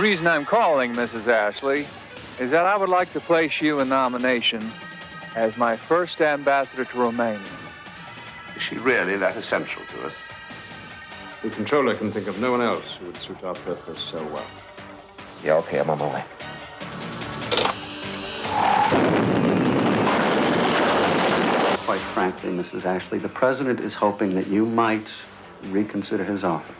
reason I'm calling, Mrs. Ashley, is that I would like to place you in nomination as my first ambassador to Romania. Is she really that essential to us? The controller can think of no one else who would suit our purpose so well. Yeah, okay, I'm on my way. Quite frankly, Mrs. Ashley, the president is hoping that you might reconsider his offer.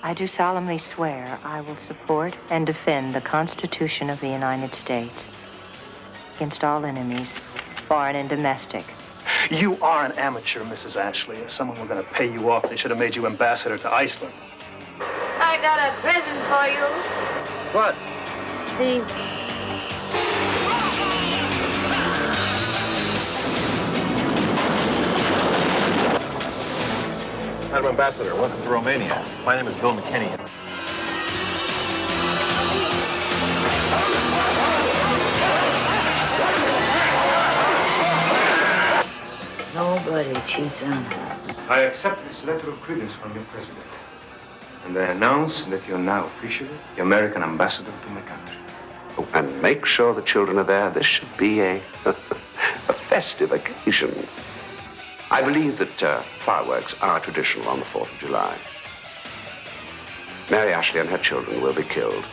I do solemnly swear I will support and defend the Constitution of the United States against all enemies, foreign and domestic. You are an amateur, Mrs. Ashley. If someone were going to pay you off, they should have made you ambassador to Iceland. I got a present for you. What? Madam Ambassador, welcome to Romania. My name is Bill McKinney. Nobody cheats on her. I accept this letter of credence from your president. And I announce that you're now officially the American ambassador to my country. Oh, and make sure the children are there. This should be a festive occasion. I believe that fireworks are traditional on the 4th of July. Mary Ashley and her children will be killed.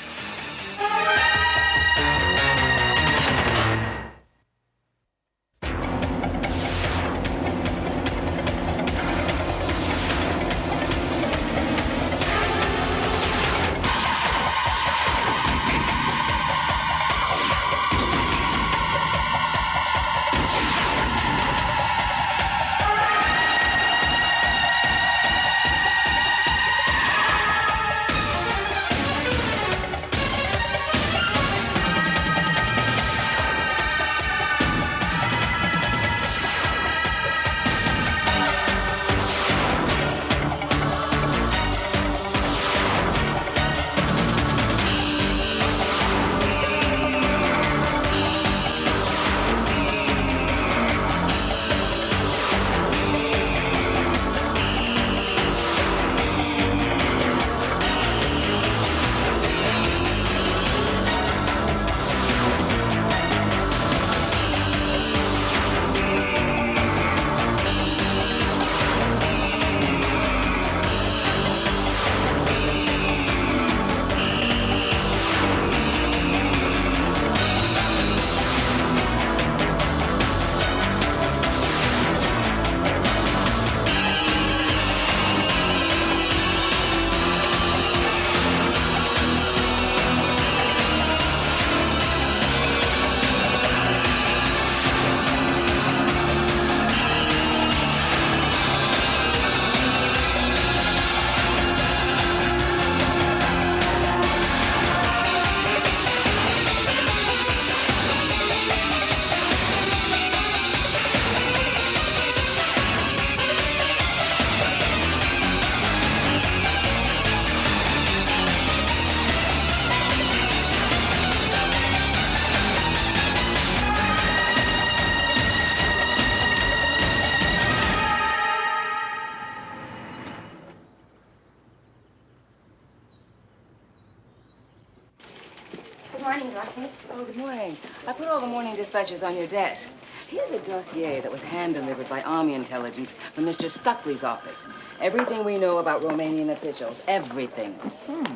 Dorothy. Oh, good morning. I put all the morning dispatches on your desk. Here's a dossier that was hand-delivered by Army Intelligence from Mr. Stuckley's office. Everything we know about Romanian officials. Everything.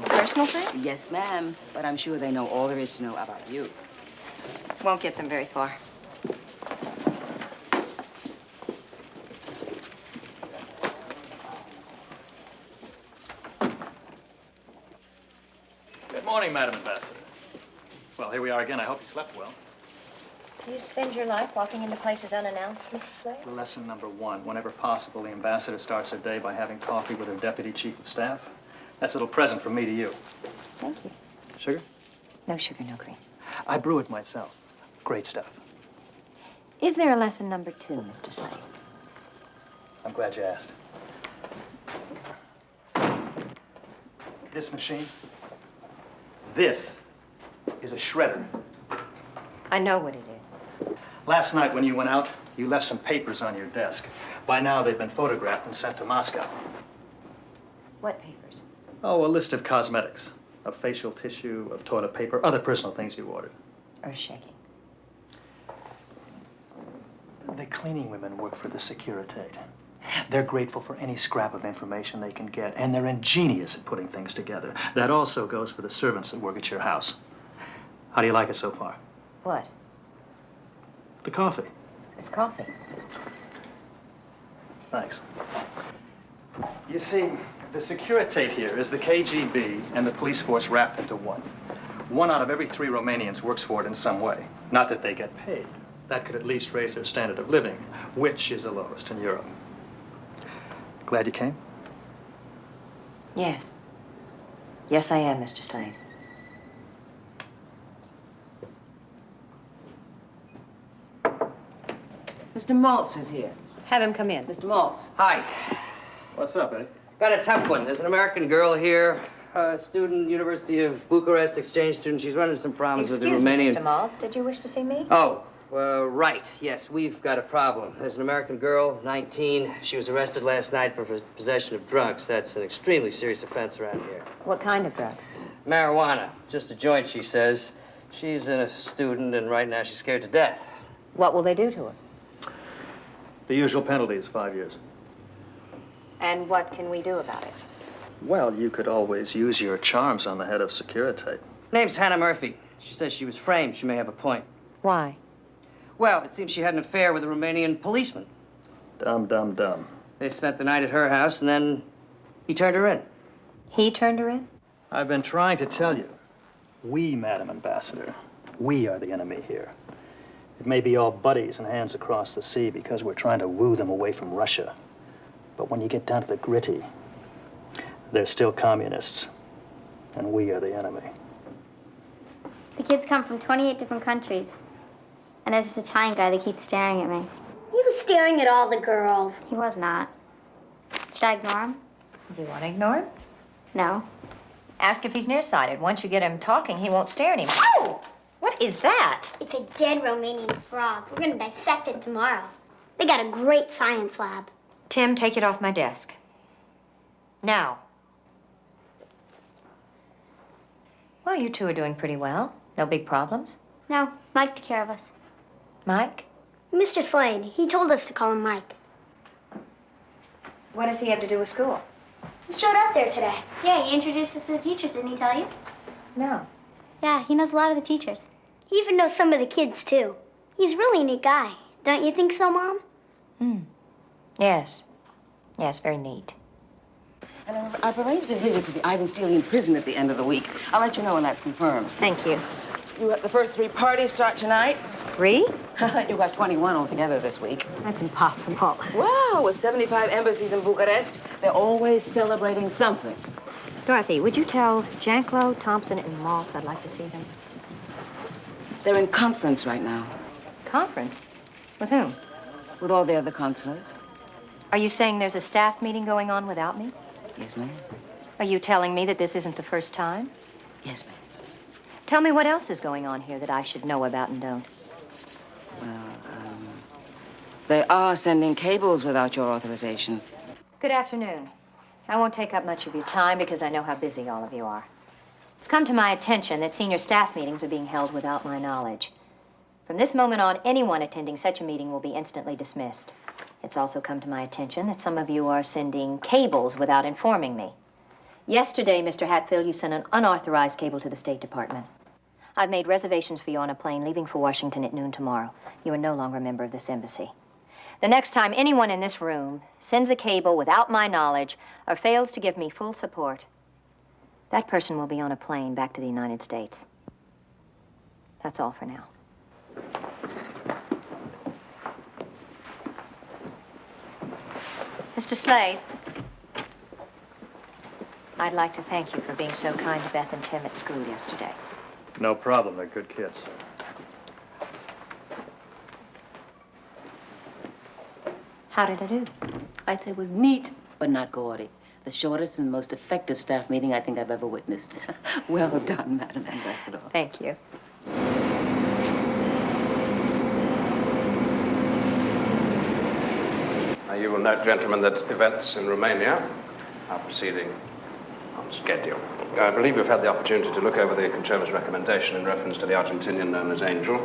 Personal things? Yes, ma'am. But I'm sure they know all there is to know about you. Won't get them very far. Good morning, Madam Ambassador. Well, here we are again. I hope you slept well. Do you spend your life walking into places unannounced, Mrs. Slade? Lesson number 1. Whenever possible, the ambassador starts her day by having coffee with her deputy chief of staff. That's a little present from me to you. Thank you. Sugar? No sugar, no cream. I brew it myself. Great stuff. Is there a lesson number 2, Mr. Slade? I'm glad you asked. This machine, this is a shredder. I know what it is. Last night when you went out, you left some papers on your desk. By now, they've been photographed and sent to Moscow. What papers? Oh, a list of cosmetics. of facial tissue, of toilet paper, other personal things you ordered. Earth-shaking. The cleaning women work for the Securitate. They're grateful for any scrap of information they can get, and they're ingenious at putting things together. That also goes for the servants that work at your house. How do you like it so far? What? The coffee. It's coffee. Thanks. You see, the Securitate here is the KGB and the police force wrapped into one. 1 out of every 3 Romanians works for it in some way. Not that they get paid. That could at least raise their standard of living, which is the lowest in Europe. Glad you came? Yes. Yes, I am, Mr. Slade. Mr. Maltz is here. Have him come in. Mr. Maltz. Hi. What's up, Eddie? Got a tough one. There's an American girl here, a student, University of Bucharest exchange student. She's running some problems with the Romanian... Excuse me, Mr. Maltz. Did you wish to see me? Oh, right. Yes, we've got a problem. There's an American girl, 19. She was arrested last night for possession of drugs. That's an extremely serious offense around here. What kind of drugs? Marijuana. Just a joint, she says. She's a student, and right now she's scared to death. What will they do to her? The usual penalty is 5 years. And what can we do about it? Well, you could always use your charms on the head of Securitate. Name's Hannah Murphy. She says she was framed. She may have a point. Why? Well, it seems she had an affair with a Romanian policeman. Dumb, dumb, dumb. They spent the night at her house, and then he turned her in. He turned her in? I've been trying to tell you. We, Madam Ambassador, we are the enemy here. It may be all buddies and hands across the sea because we're trying to woo them away from Russia. But when you get down to the gritty, they're still communists, and we are the enemy. The kids come from 28 different countries. And there's this Italian guy that keeps staring at me. He was staring at all the girls. He was not. Should I ignore him? Do you want to ignore him? No. Ask if he's nearsighted. Once you get him talking, he won't stare anymore. Oh! What is that? It's a dead Romanian frog. We're gonna dissect it tomorrow. They got a great science lab. Tim, take it off my desk. Now. Well, you two are doing pretty well. No big problems. No, Mike took care of us. Mike? Mr. Slade, he told us to call him Mike. What does he have to do with school? He showed up there today. Yeah, he introduced us to the teachers, didn't he tell you? No. Yeah, he knows a lot of the teachers. He even knows some of the kids, too. He's really a neat guy. Don't you think so, Mom? Yes. Yes, very neat. And I've arranged a visit to the Ivan Stelian prison at the end of the week. I'll let you know when that's confirmed. Thank you. The first 3 parties start tonight. 3? You've got 21 altogether this week. That's impossible. Well, with 75 embassies in Bucharest, they're always celebrating something. Dorothy, would you tell Jaclyn, Thompson, and Maltz I'd like to see them? They're in conference right now. Conference? With whom? With all the other consulars. Are you saying there's a staff meeting going on without me? Yes, ma'am. Are you telling me that this isn't the first time? Yes, ma'am. Tell me what else is going on here that I should know about and don't. Well, they are sending cables without your authorization. Good afternoon. I won't take up much of your time because I know how busy all of you are. It's come to my attention that senior staff meetings are being held without my knowledge. From this moment on, anyone attending such a meeting will be instantly dismissed. It's also come to my attention that some of you are sending cables without informing me. Yesterday, Mr. Hatfield, you sent an unauthorized cable to the State Department. I've made reservations for you on a plane leaving for Washington at noon tomorrow. You are no longer a member of this embassy. The next time anyone in this room sends a cable without my knowledge or fails to give me full support, that person will be on a plane back to the United States. That's all for now. Mr. Slade, I'd like to thank you for being so kind to Beth and Tim at school yesterday. No problem. They're good kids. How did I do? I'd say it was neat, but not gaudy. The shortest and most effective staff meeting I think I've ever witnessed. Well done, Madam Ambassador. Thank you. Now, you will note, gentlemen, that events in Romania are proceeding on schedule. I believe we've had the opportunity to look over the Controller's recommendation in reference to the Argentinian known as Angel.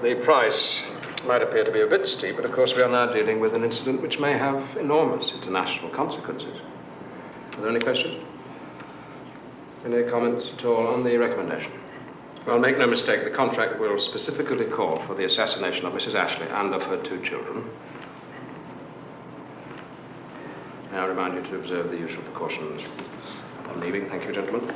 The price might appear to be a bit steep, but of course we are now dealing with an incident which may have enormous international consequences. Are there any questions? Any comments at all on the recommendation? Well, make no mistake, the contract will specifically call for the assassination of Mrs. Ashley and of her 2 children. May I remind you to observe the usual precautions on leaving. Thank you, gentlemen.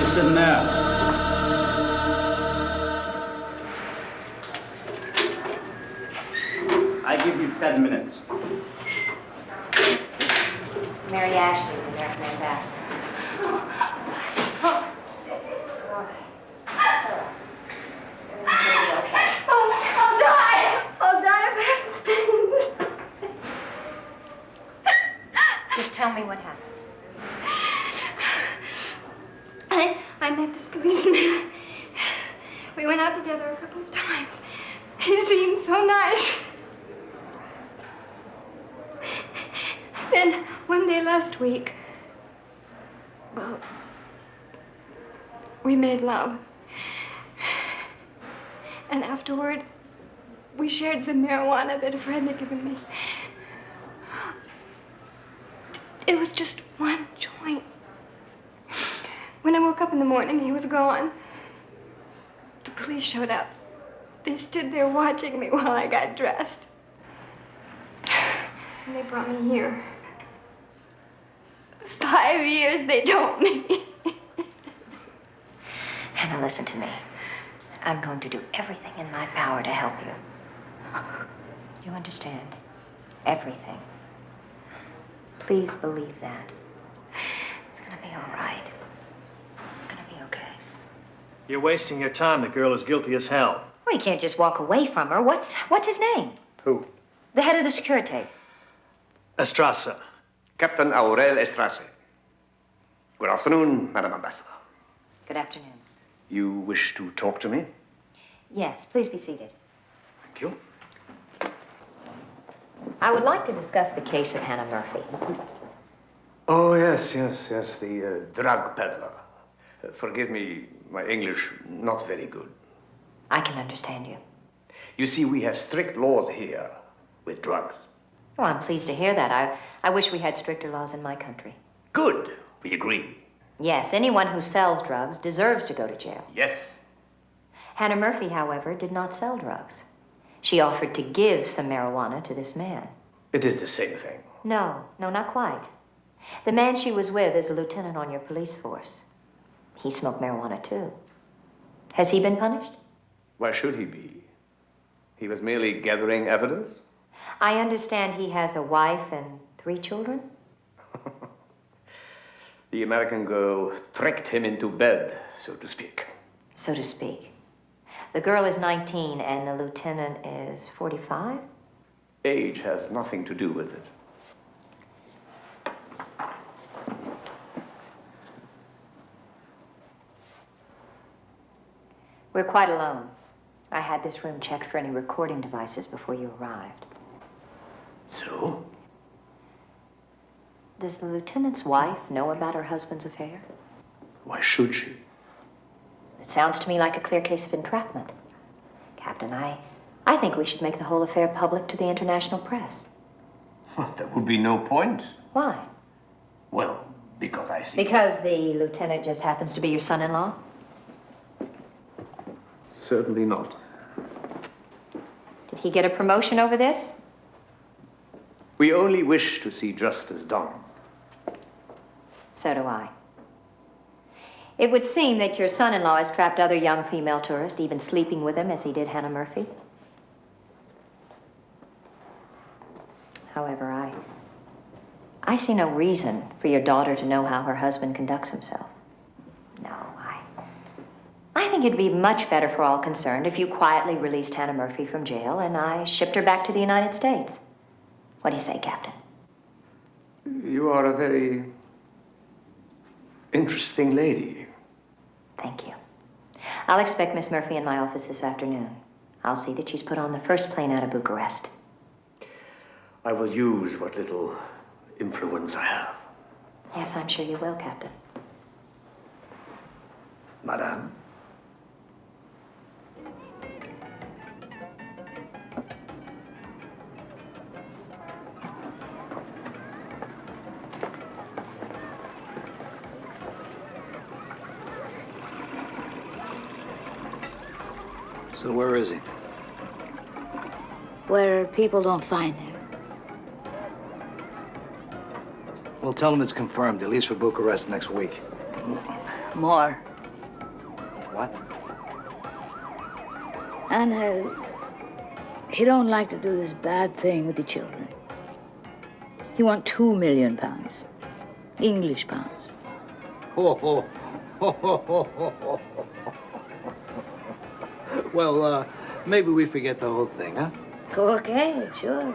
Sitting there. I give you 10 minutes. Mary Ashley, the American ambassador. Everything's gonna be okay. I'll die. I'll die if I have to. Just tell me what happened. I met this policeman. We went out together a couple of times. He seemed so nice. Then one day last week, well, we made love. And afterward, we shared some marijuana that a friend had given me. It was just one joint. When I woke up in the morning, he was gone. The police showed up. They stood there watching me while I got dressed. And they brought me here. 5 years they told me. Hannah, listen to me. I'm going to do everything in my power to help you. You understand? Everything. Please believe that. It's gonna be all right. It's gonna be okay. You're wasting your time. The girl is guilty as hell. Well, you can't just walk away from her. What's his name? Who? The head of the Securitate. Estrasa. Captain Aurel Estrase. Good afternoon, Madam Ambassador. Good afternoon. You wish to talk to me? Yes, please be seated. Thank you. I would like to discuss the case of Hannah Murphy. Oh, yes, the drug peddler. Forgive me, my English not very good. I can understand you. You see, we have strict laws here with drugs. Well, I'm pleased to hear that. I wish we had stricter laws in my country. Good, we agree. Yes, anyone who sells drugs deserves to go to jail. Yes. Hannah Murphy, however, did not sell drugs. She offered to give some marijuana to this man. It is the same thing. No, not quite. The man she was with is a lieutenant on your police force. He smoked marijuana too. Has he been punished? Why should he be? He was merely gathering evidence? I understand he has a wife and 3 children? The American girl tricked him into bed, so to speak. So to speak. The girl is 19 and the lieutenant is 45? Age has nothing to do with it. We're quite alone. I had this room checked for any recording devices before you arrived. So? Does the lieutenant's wife know about her husband's affair? Why should she? It sounds to me like a clear case of entrapment. Captain, I think we should make the whole affair public to the international press. There would be no point. Why? Well, because I see... Because the lieutenant just happens to be your son-in-law? Certainly not. Did he get a promotion over this? We only wish to see justice done. So do I. It would seem that your son-in-law has trapped other young female tourists, even sleeping with them as he did Hannah Murphy. However, I see no reason for your daughter to know how her husband conducts himself. No, I think it'd be much better for all concerned if you quietly released Hannah Murphy from jail and I shipped her back to the United States. What do you say, Captain? You are a very interesting lady. Thank you. I'll expect Miss Murphy in my office this afternoon. I'll see that she's put on the first plane out of Bucharest. I will use what little influence I have. Yes, I'm sure you will, Captain. Madame. So where is he? Where people don't find him. Well, tell him it's confirmed. He leaves for Bucharest next week. More. What? And he don't like to do this bad thing with the children. He want 2 million pounds. English pounds. Ho, ho. Ho, ho, ho, ho, ho. Well, maybe we forget the whole thing, huh? Okay, sure.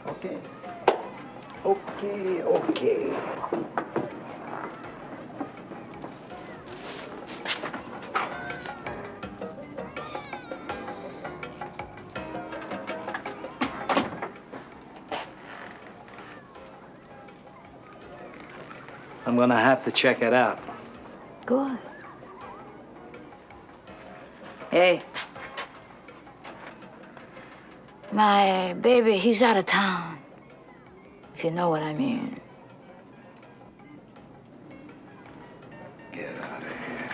Okay. Okay. I'm gonna have to check it out. Good. Hey. My baby, he's out of town. If you know what I mean. Get out of here.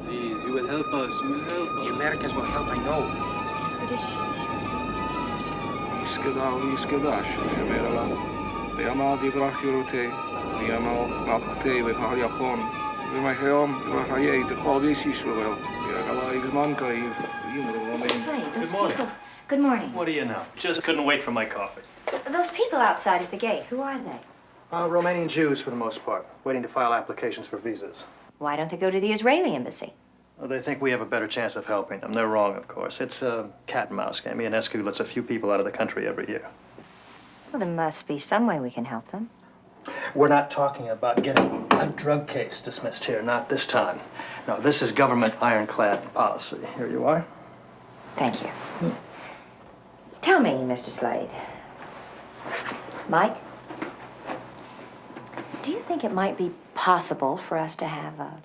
Please, you will help us. You will help us. The Americans will help, I know. Yes, it is she. Iskadash, Shemerala. Beamadi Brachirute, Beamal Malkate with Hayakon. Bimachayom, Rahaye, the Qualvis Israel. Mr. Slade, those Good morning. people... Good morning. What do you know? Just couldn't wait for my coffee. Those people outside at the gate, who are they? Romanian Jews, for the most part, waiting to file applications for visas. Why don't they go to the Israeli embassy? Well, they think we have a better chance of helping them. They're wrong, of course. It's a cat and mouse game. Ionescu lets a few people out of the country every year. Well, there must be some way we can help them. We're not talking about getting a drug case dismissed here, not this time. No, this is government ironclad policy. Here you are. Thank you. Tell me, Mr. Slade. Mike, do you think it might be possible for us to have a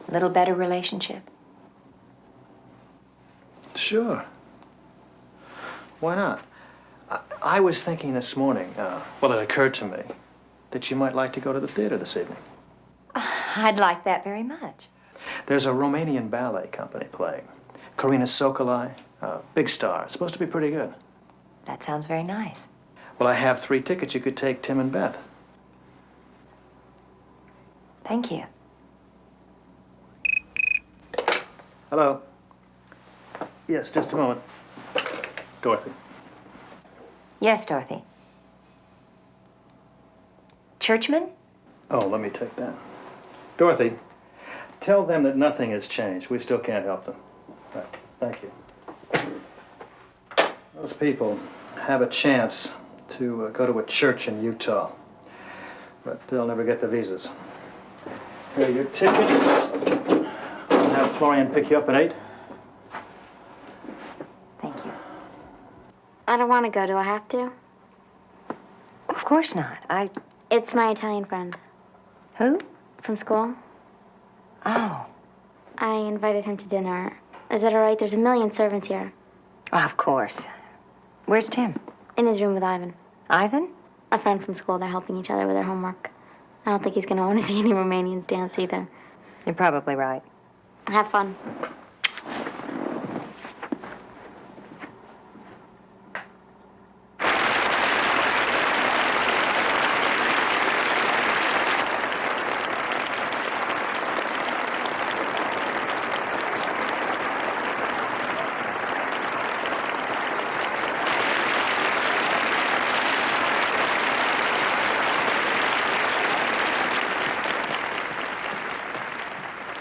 little better relationship? Sure. Why not? I was thinking this morning, well, it occurred to me that you might like to go to the theater this evening. I'd like that very much. There's a Romanian ballet company playing. Karina Sokolai, big star. It's supposed to be pretty good. That sounds very nice. Well, I have 3 tickets. You could take Tim and Beth. Thank you. Hello. Yes, just a moment. Dorothy. Yes, Dorothy. Churchman? Oh, let me take that. Dorothy, tell them that nothing has changed. We still can't help them. Right. Thank you. Those people have a chance to go to a church in Utah, but they'll never get the visas. Here are your tickets. I'll have Florian pick you up at 8. Thank you. I don't want to go. Do I have to? Of course not. It's my Italian friend. Who? From school. Oh. I invited him to dinner. Is that all right? There's a million servants here. Oh, of course. Where's Tim? In his room with Ivan. Ivan? A friend from school. They're helping each other with their homework. I don't think he's going to want to see any Romanians dance either. You're probably right. Have fun.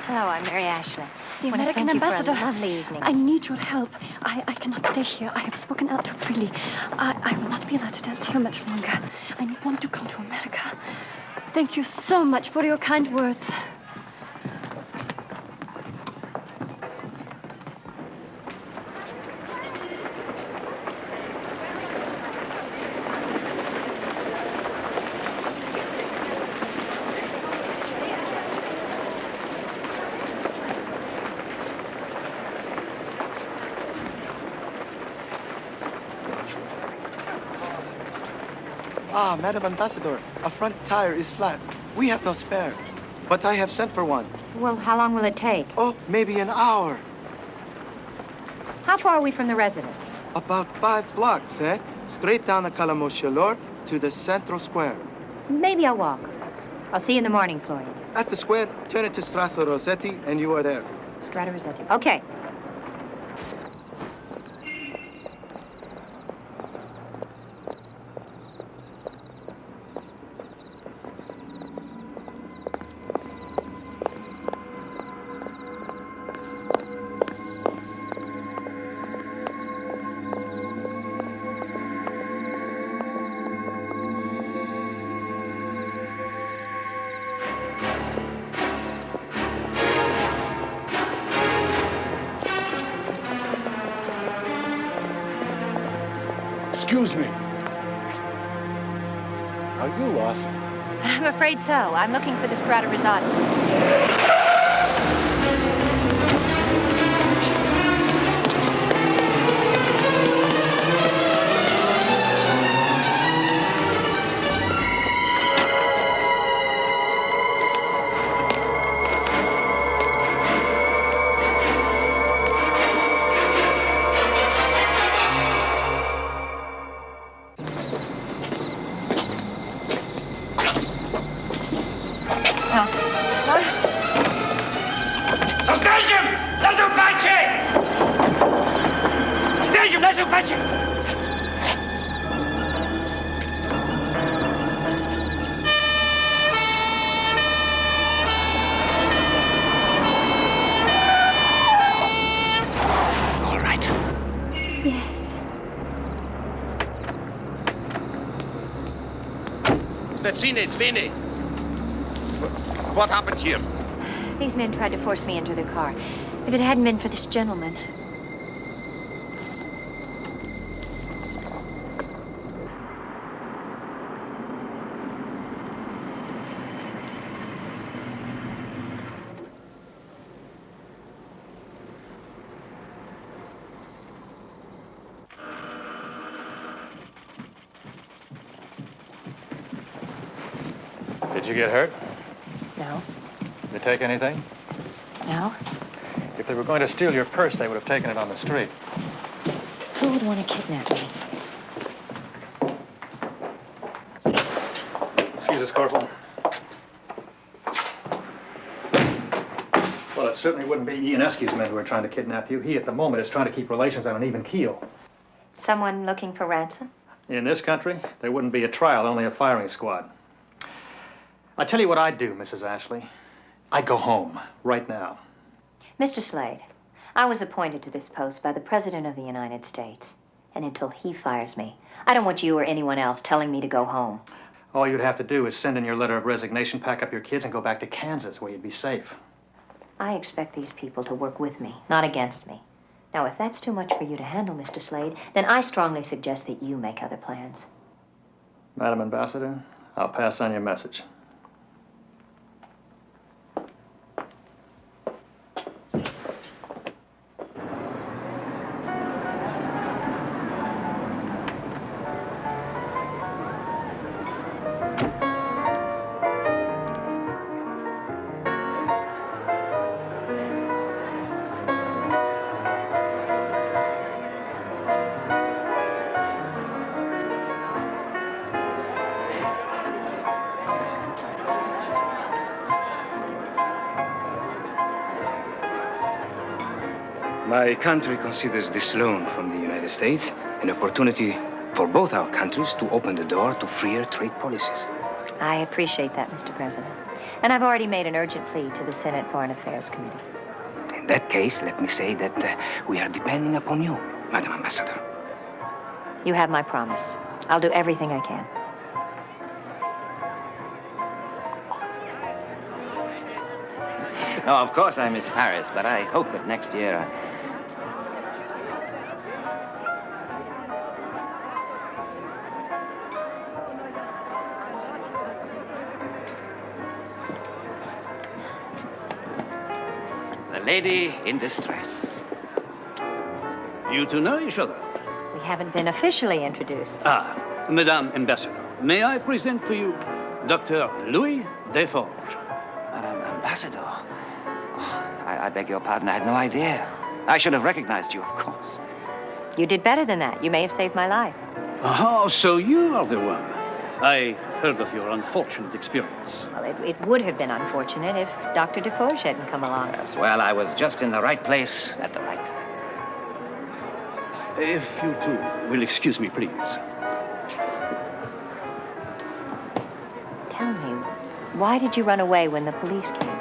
Hello, I'm Mary Ashley. The Wanna American thank you for a ambassador. lovely evening. I need your help. I cannot stay here. I have spoken out too freely. I will not be allowed to dance here much longer. I want to come to America. Thank you so much for your kind words. Ah, Madam Ambassador, a front tire is flat. We have no spare, but I have sent for one. Well, how long will it take? Oh, maybe an hour. How far are we from the residence? About 5 blocks, eh? Straight down the Calamoschelor to the Central Square. Maybe I'll walk. I'll see you in the morning, Florian. At the square, turn it to Strada Rossetti, and you are there. Strada Rossetti. Okay. Excuse me. Are you lost? I'm afraid so. I'm looking for the Strada Rossetti. Sveni. What happened here? These men tried to force me into their car. If it hadn't been for this gentleman. Did you get hurt? No. Did they take anything? No. If they were going to steal your purse, they would have taken it on the street. Who would want to kidnap me? Excuse us, Corporal. Well, it certainly wouldn't be Ionescu's men who are trying to kidnap you. He, at the moment, is trying to keep relations on an even keel. Someone looking for ransom? In this country, there wouldn't be a trial, only a firing squad. I tell you what I'd do, Mrs. Ashley. I'd go home, right now. Mr. Slade, I was appointed to this post by the President of the United States. And until he fires me, I don't want you or anyone else telling me to go home. All you'd have to do is send in your letter of resignation, pack up your kids, and go back to Kansas, where you'd be safe. I expect these people to work with me, not against me. Now, if that's too much for you to handle, Mr. Slade, then I strongly suggest that you make other plans. Madam Ambassador, I'll pass on your message. My country considers this loan from the United States an opportunity for both our countries to open the door to freer trade policies. I appreciate that, Mr. President. And I've already made an urgent plea to the Senate Foreign Affairs Committee. In that case, let me say that we are depending upon you, Madam Ambassador. You have my promise. I'll do everything I can. No, of course I miss Paris, but I hope that next year... The lady in distress. You two know each other? We haven't been officially introduced. Ah, Madame Ambassador, may I present to you Dr. Louis Desforges. Madame Ambassador? Oh, I beg your pardon, I had no idea. I should have recognized you, of course. You did better than that. You may have saved my life. Oh, so you are the one. I heard of your unfortunate experience. Well, it would have been unfortunate if Dr. Desforges hadn't come along. Yes, well, I was just in the right place at the right time. If you two will excuse me, please. Tell me, why did you run away when the police came?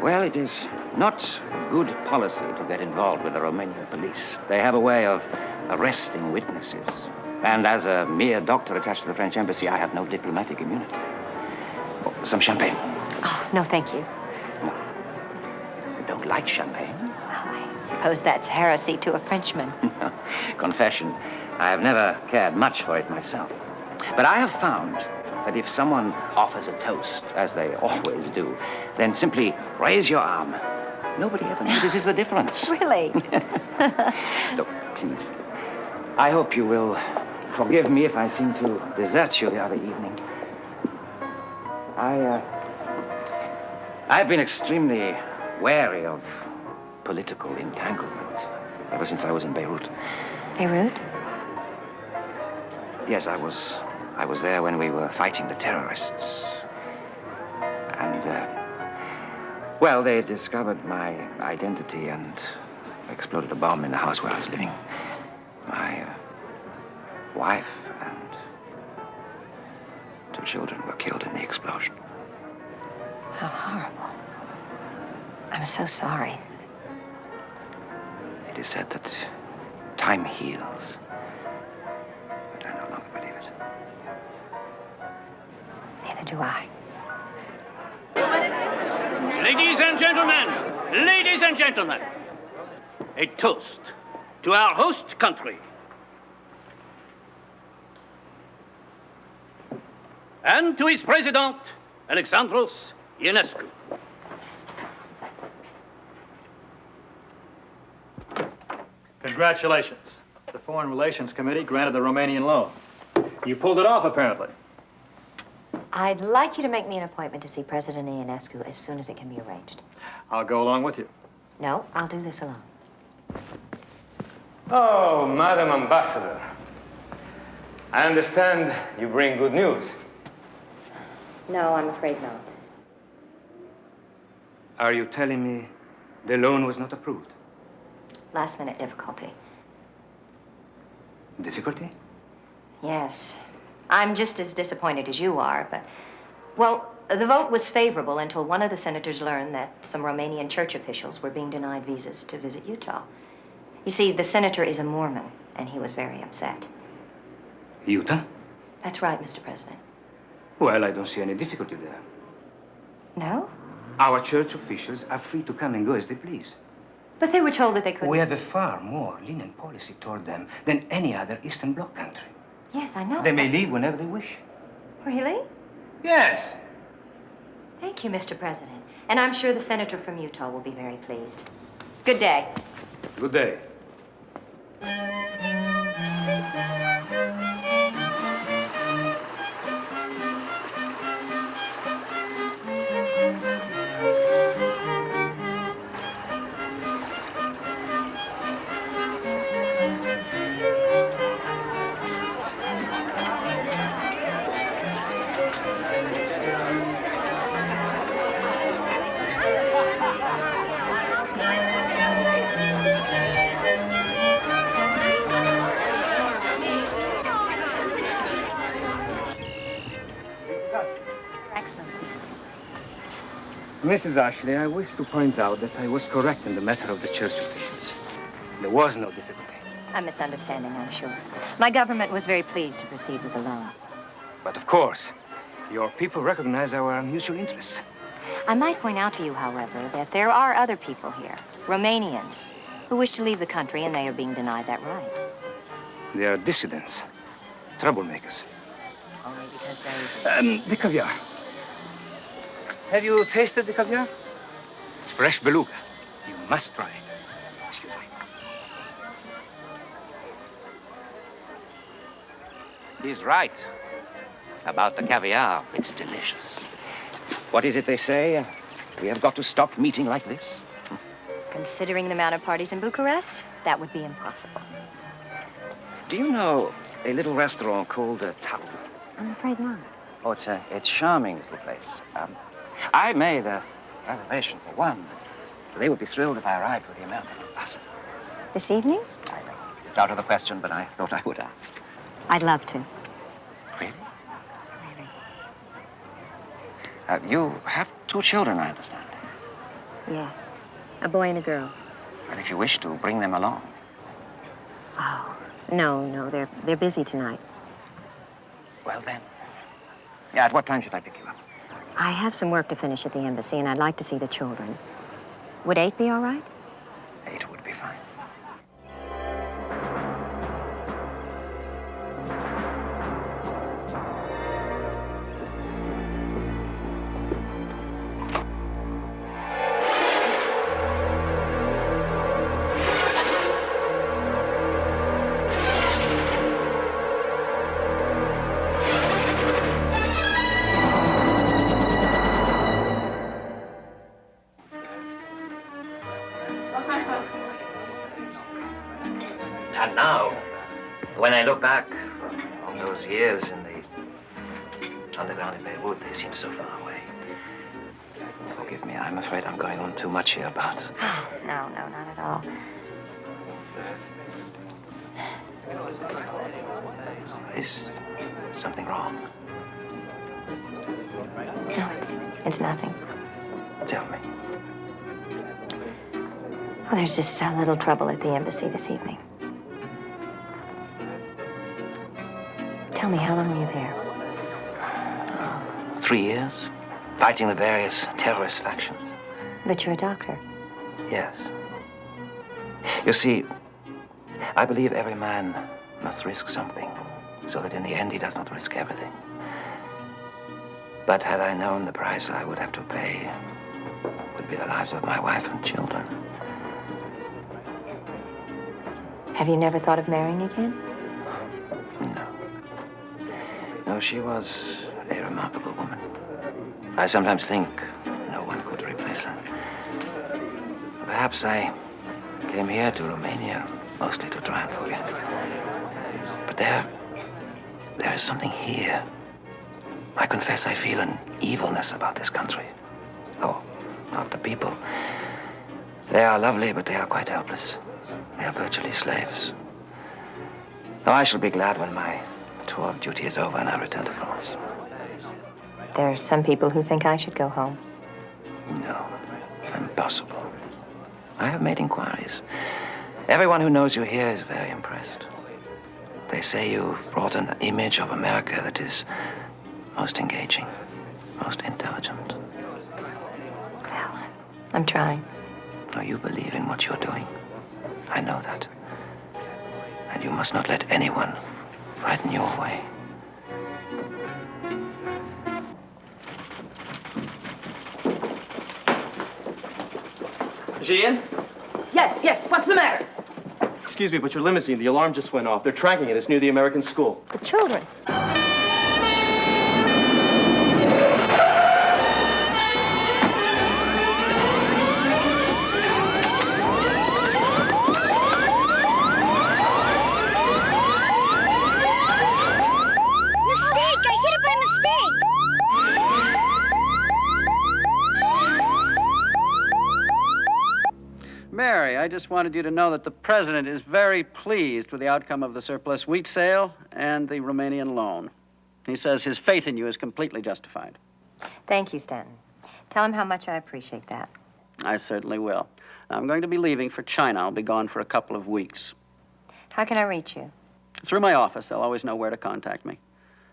Well, it is not good policy to get involved with the Romanian police. They have a way of arresting witnesses. And as a mere doctor attached to the French embassy, I have no diplomatic immunity. Oh, some champagne. Oh, no, thank you. You don't like champagne? Oh, I suppose that's heresy to a Frenchman. Confession, I have never cared much for it myself. But I have found that if someone offers a toast, as they always do, then simply raise your arm. Nobody ever notices the difference. Really? Look, please. I hope you will forgive me if I seem to desert you the other evening. I've been extremely wary of political entanglement ever since I was in Beirut. Beirut? Yes, I was there when we were fighting the terrorists. And, well, they discovered my identity and exploded a bomb in the house where I was living. My wife and 2 children were killed in the explosion. How horrible. I'm so sorry. It is said that time heals. But I no longer believe it. Neither do I. Ladies and gentlemen, a toast to our host country. And to his president, Alexandros Ionescu. Congratulations. The Foreign Relations Committee granted the Romanian loan. You pulled it off, apparently. I'd like you to make me an appointment to see President Ionescu as soon as it can be arranged. I'll go along with you. No, I'll do this alone. Oh, Madam Ambassador. I understand you bring good news. No, I'm afraid not. Are you telling me the loan was not approved? Last-minute difficulty. Difficulty? Yes. I'm just as disappointed as you are, but... Well, the vote was favorable until one of the senators learned that some Romanian church officials were being denied visas to visit Utah. You see, the senator is a Mormon, and he was very upset. Utah? That's right, Mr. President. Well, I don't see any difficulty there. No? Our church officials are free to come and go as they please. But they were told that they couldn't... We have a far more lenient policy toward them than any other Eastern Bloc country. Yes, I know. They may leave whenever they wish. Really? Yes. Thank you, Mr. President. And I'm sure the senator from Utah will be very pleased. Good day. Good day. Your Excellency. Mrs. Ashley, I wish to point out that I was correct in the matter of the church officials. There was no difficulty. A misunderstanding, I'm sure. My government was very pleased to proceed with the loan. But of course, your people recognize our mutual interests. I might point out to you, however, that there are other people here, Romanians, who wish to leave the country, and they are being denied that right. They are dissidents, troublemakers. Only because they... The caviar. Have you tasted the caviar? It's fresh beluga. You must try it. Excuse me. He's right about the caviar. It's delicious. What is it they say? We have got to stop meeting like this? Considering the amount of parties in Bucharest, that would be impossible. Do you know a little restaurant called Tau? I'm afraid not. Oh, it's a charming little place. I made a reservation for one. They would be thrilled if I arrived with the American ambassador. This evening? It's out of the question, but I thought I would ask. I'd love to. Really? You have 2 children, I understand. Yes. A boy and a girl. And if you wish to bring them along. Oh, no, they're busy tonight. Well, then. Yeah, at what time should I pick you up? I have some work to finish at the embassy, and I'd like to see the children. Would 8 be all right? 8 would be fine. And now, when I look back on those years in the underground in Beirut, they seem so far away. Forgive me, I'm afraid I'm going on too much here, but... Oh, no, not at all. Is something wrong? No, it's nothing. Tell me. Oh, there's just a little trouble at the embassy this evening. Tell me, how long were you there? 3 years, fighting the various terrorist factions. But you're a doctor. Yes. You see, I believe every man must risk something, so that in the end he does not risk everything. But had I known the price I would have to pay would be the lives of my wife and children. Have you never thought of marrying again? No, she was a remarkable woman. I sometimes think no one could replace her. Perhaps I came here to Romania mostly to try and forget. But there is something here. I confess I feel an evilness about this country. Oh, not the people. They are lovely, but they are quite helpless. They are virtually slaves. Oh, I shall be glad when my tour of duty is over and I return to France. There are some people who think I should go home. No, impossible. I have made inquiries. Everyone who knows you here is very impressed. They say you've brought an image of America that is most engaging, most intelligent. Well, I'm trying. Oh, you believe in what you're doing. I know that. And you must not let anyone frighten you away. Is she in? Yes, what's the matter? Excuse me, but your limousine, the alarm just went off. They're tracking it. It's near the American school. The children. Mary, I just wanted you to know that the President is very pleased with the outcome of the surplus wheat sale and the Romanian loan. He says his faith in you is completely justified. Thank you, Stanton. Tell him how much I appreciate that. I certainly will. I'm going to be leaving for China. I'll be gone for a couple of weeks. How can I reach you? Through my office. They'll always know where to contact me.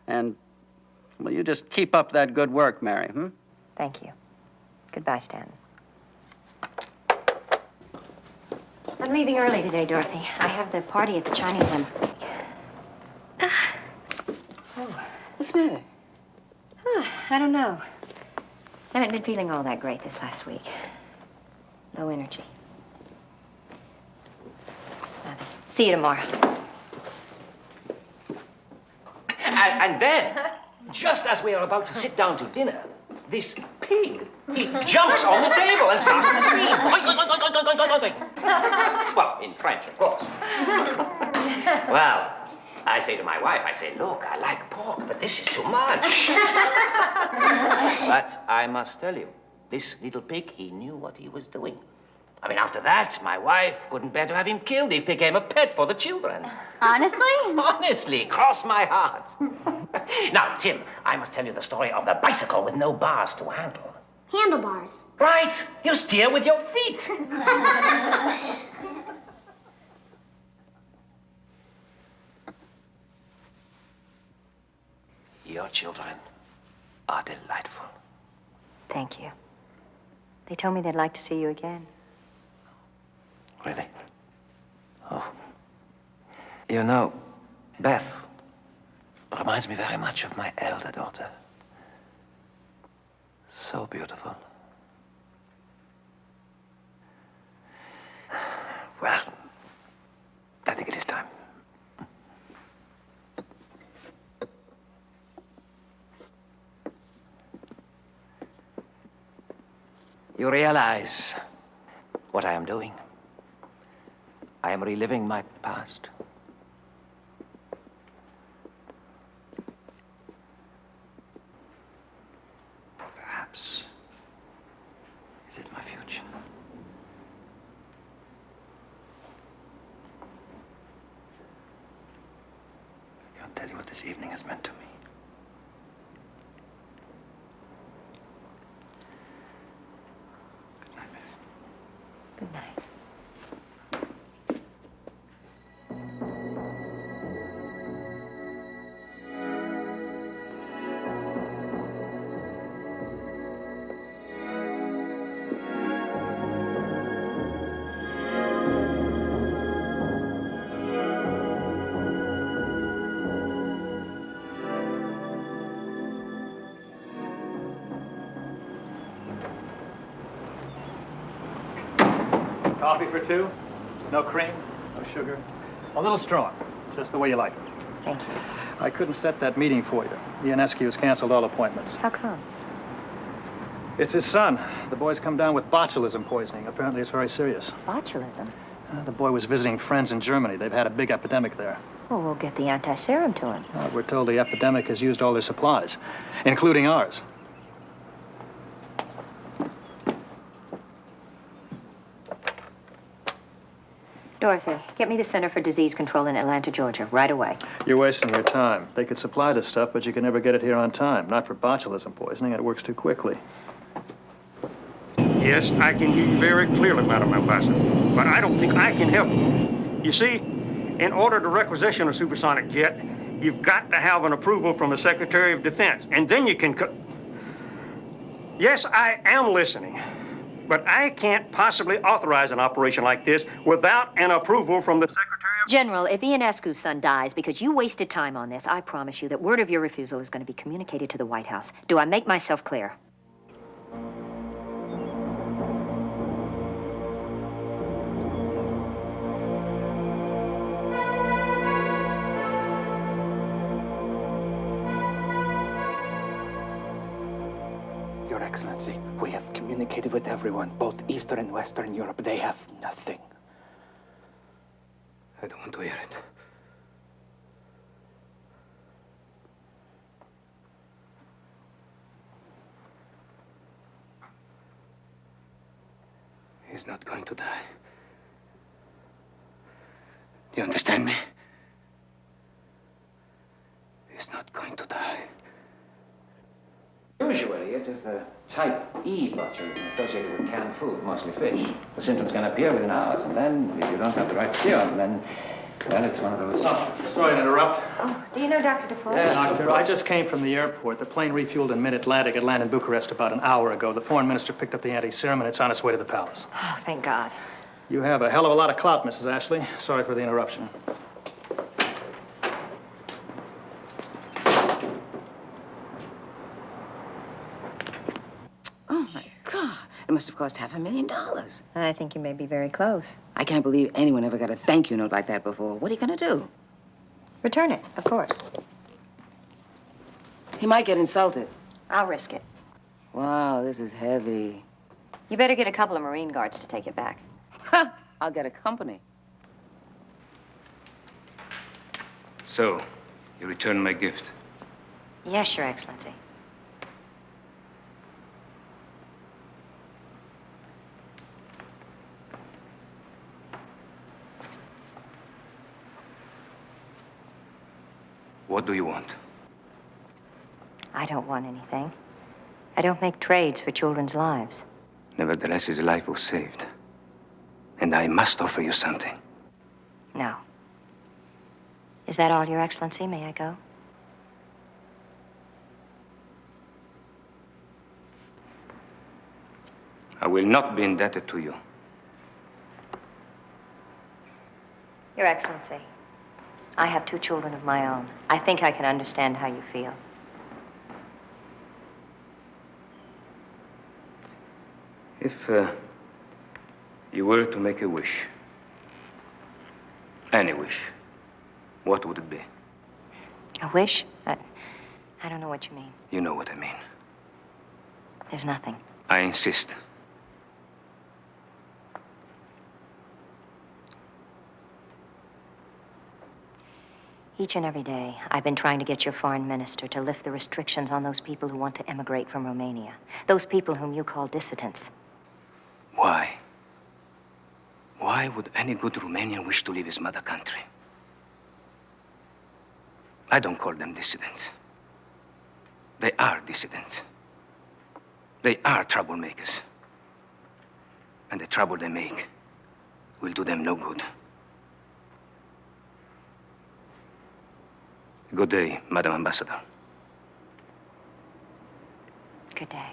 And, well, you just keep up that good work, Mary, hmm? Thank you. Goodbye, Stanton. I'm leaving early today, Dorothy. I have the party at the Chinese Embassy. What's the matter? I don't know. I haven't been feeling all that great this last week. Low energy. See you tomorrow. And then, just as we are about to sit down to dinner, this pig, he jumps on the table and starts to scream. Well, in French, of course. Well, I say to my wife, I say, look, I like pork, but this is too much. But I must tell you, this little pig, he knew what he was doing. I mean, after that, my wife couldn't bear to have him killed. He became a pet for the children. Honestly? Honestly, cross my heart. Now, Tim, I must tell you the story of the bicycle with no bars to handle. Handlebars. Right, you steer with your feet. Your children are delightful. Thank you. They told me they'd like to see you again. Really? Oh. You know, Beth reminds me very much of my elder daughter. So beautiful. Well, I think it is time. You realize what I am doing? I am reliving my past. Or perhaps, is it my future? I can't tell you what this evening has meant to me. Good night. Coffee for two? No cream? No sugar? A little strong, just the way you like it. Thank you. I couldn't set that meeting for you. Ionescu has canceled all appointments. How come? It's his son. The boy's come down with botulism poisoning. Apparently it's very serious. Botulism? The boy was visiting friends in Germany. They've had a big epidemic there. Well, we'll get the anti-serum to him. We're told the epidemic has used all their supplies, including ours. Dorothy, get me the Center for Disease Control in Atlanta, Georgia, right away. You're wasting your time. They could supply this stuff, but you can never get it here on time. Not for botulism poisoning. It works too quickly. Yes, I can hear you very clearly, Madam Ambassador, but I don't think I can help you. You see, in order to requisition a supersonic jet, you've got to have an approval from the Secretary of Defense, and then you can Yes, I am listening, but I can't possibly authorize an operation like this without an approval from the Secretary of... General, if Ionescu's son dies because you wasted time on this, I promise you that word of your refusal is going to be communicated to the White House. Do I make myself clear? Your Excellency, we have communicated with everyone, both Eastern and Western Europe. They have nothing. I don't want to hear it. He's not going to die. Do you understand me? He's not going to die. Usually, it is the type E botulism associated with canned food, mostly fish. The symptoms can appear within hours, and then, if you don't have the right serum, then, well, it's one of those... Oh, sorry to interrupt. Oh, do you know Dr. Desforges? Yes, Doctor, I just came from the airport. The plane refueled in mid-Atlantic. It landed in Bucharest about an hour ago. The foreign minister picked up the anti-serum, and it's on its way to the palace. Oh, thank God. You have a hell of a lot of clout, Mrs. Ashley. Sorry for the interruption. Oh, my God. It must have cost $500,000. I think you may be very close. I can't believe anyone ever got a thank you note like that before. What are you going to do? Return it, of course. He might get insulted. I'll risk it. Wow, this is heavy. You better get a couple of Marine Guards to take it back. Ha! I'll get a company. So, you return my gift. Yes, Your Excellency. What do you want? I don't want anything. I don't make trades for children's lives. Nevertheless, his life was saved. And I must offer you something. No. Is that all, Your Excellency? May I go? I will not be indebted to you. Your Excellency, I have 2 children of my own. I think I can understand how you feel. If you were to make a wish, any wish, what would it be? A wish? I don't know what you mean. You know what I mean. There's nothing. I insist. Each and every day, I've been trying to get your foreign minister to lift the restrictions on those people who want to emigrate from Romania. Those people whom you call dissidents. Why? Why would any good Romanian wish to leave his mother country? I don't call them dissidents. They are dissidents. They are troublemakers. And the trouble they make will do them no good. Good day, Madam Ambassador. Good day.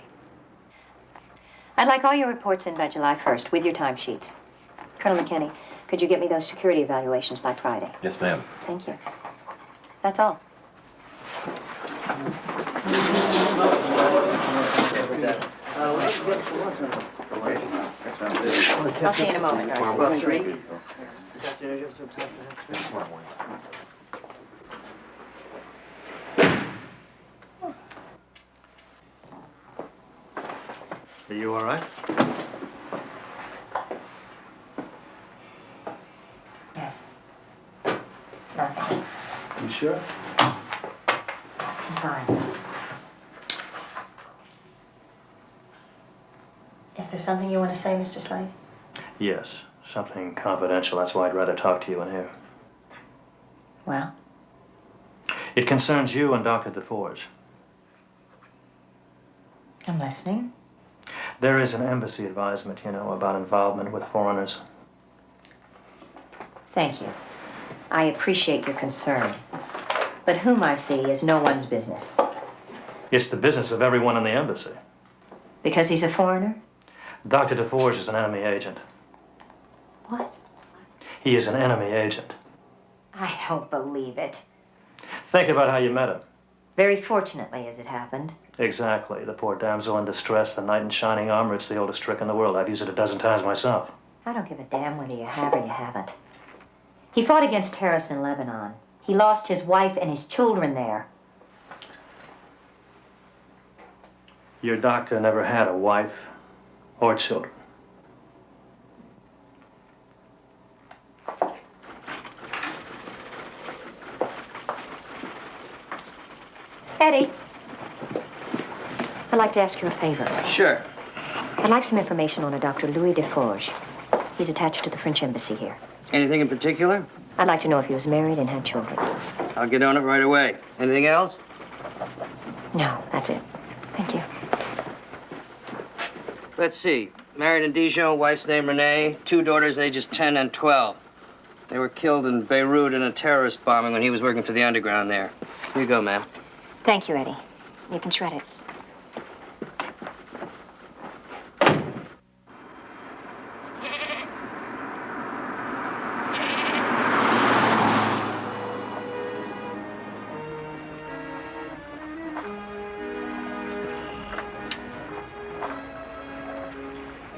I'd like all your reports in by July 1st with your timesheets. Colonel McKinney, could you get me those security evaluations by Friday? Yes, ma'am. Thank you. That's all. I'll see you in a moment. Book 3. Are you all right? Yes. It's nothing. You sure? I'm fine. Is there something you want to say, Mr. Slade? Yes, something confidential. That's why I'd rather talk to you in here. Well? It concerns you and Dr. Desforges. I'm listening. There is an embassy advisement, you know, about involvement with foreigners. Thank you. I appreciate your concern. But whom I see is no one's business. It's the business of everyone in the embassy. Because he's a foreigner? Dr. Desforges is an enemy agent. What? He is an enemy agent. I don't believe it. Think about how you met him. Very fortunately, as it happened. Exactly. The poor damsel in distress, the knight in shining armor. It's the oldest trick in the world. I've used it a dozen times myself. I don't give a damn whether you have or you haven't. He fought against terrorists in Lebanon. He lost his wife and his children there. Your doctor never had a wife or children. Eddie, I'd like to ask you a favor. Sure. I'd like some information on a Dr. Louis Desforges. He's attached to the French embassy here. Anything in particular? I'd like to know if he was married and had children. I'll get on it right away. Anything else? No, that's it. Thank you. let's see. Married in Dijon, wife's name Renee, 2 daughters ages 10 and 12. They were killed in Beirut in a terrorist bombing when he was working for the underground there. Here you go, ma'am. Thank you, Eddie. You can shred it.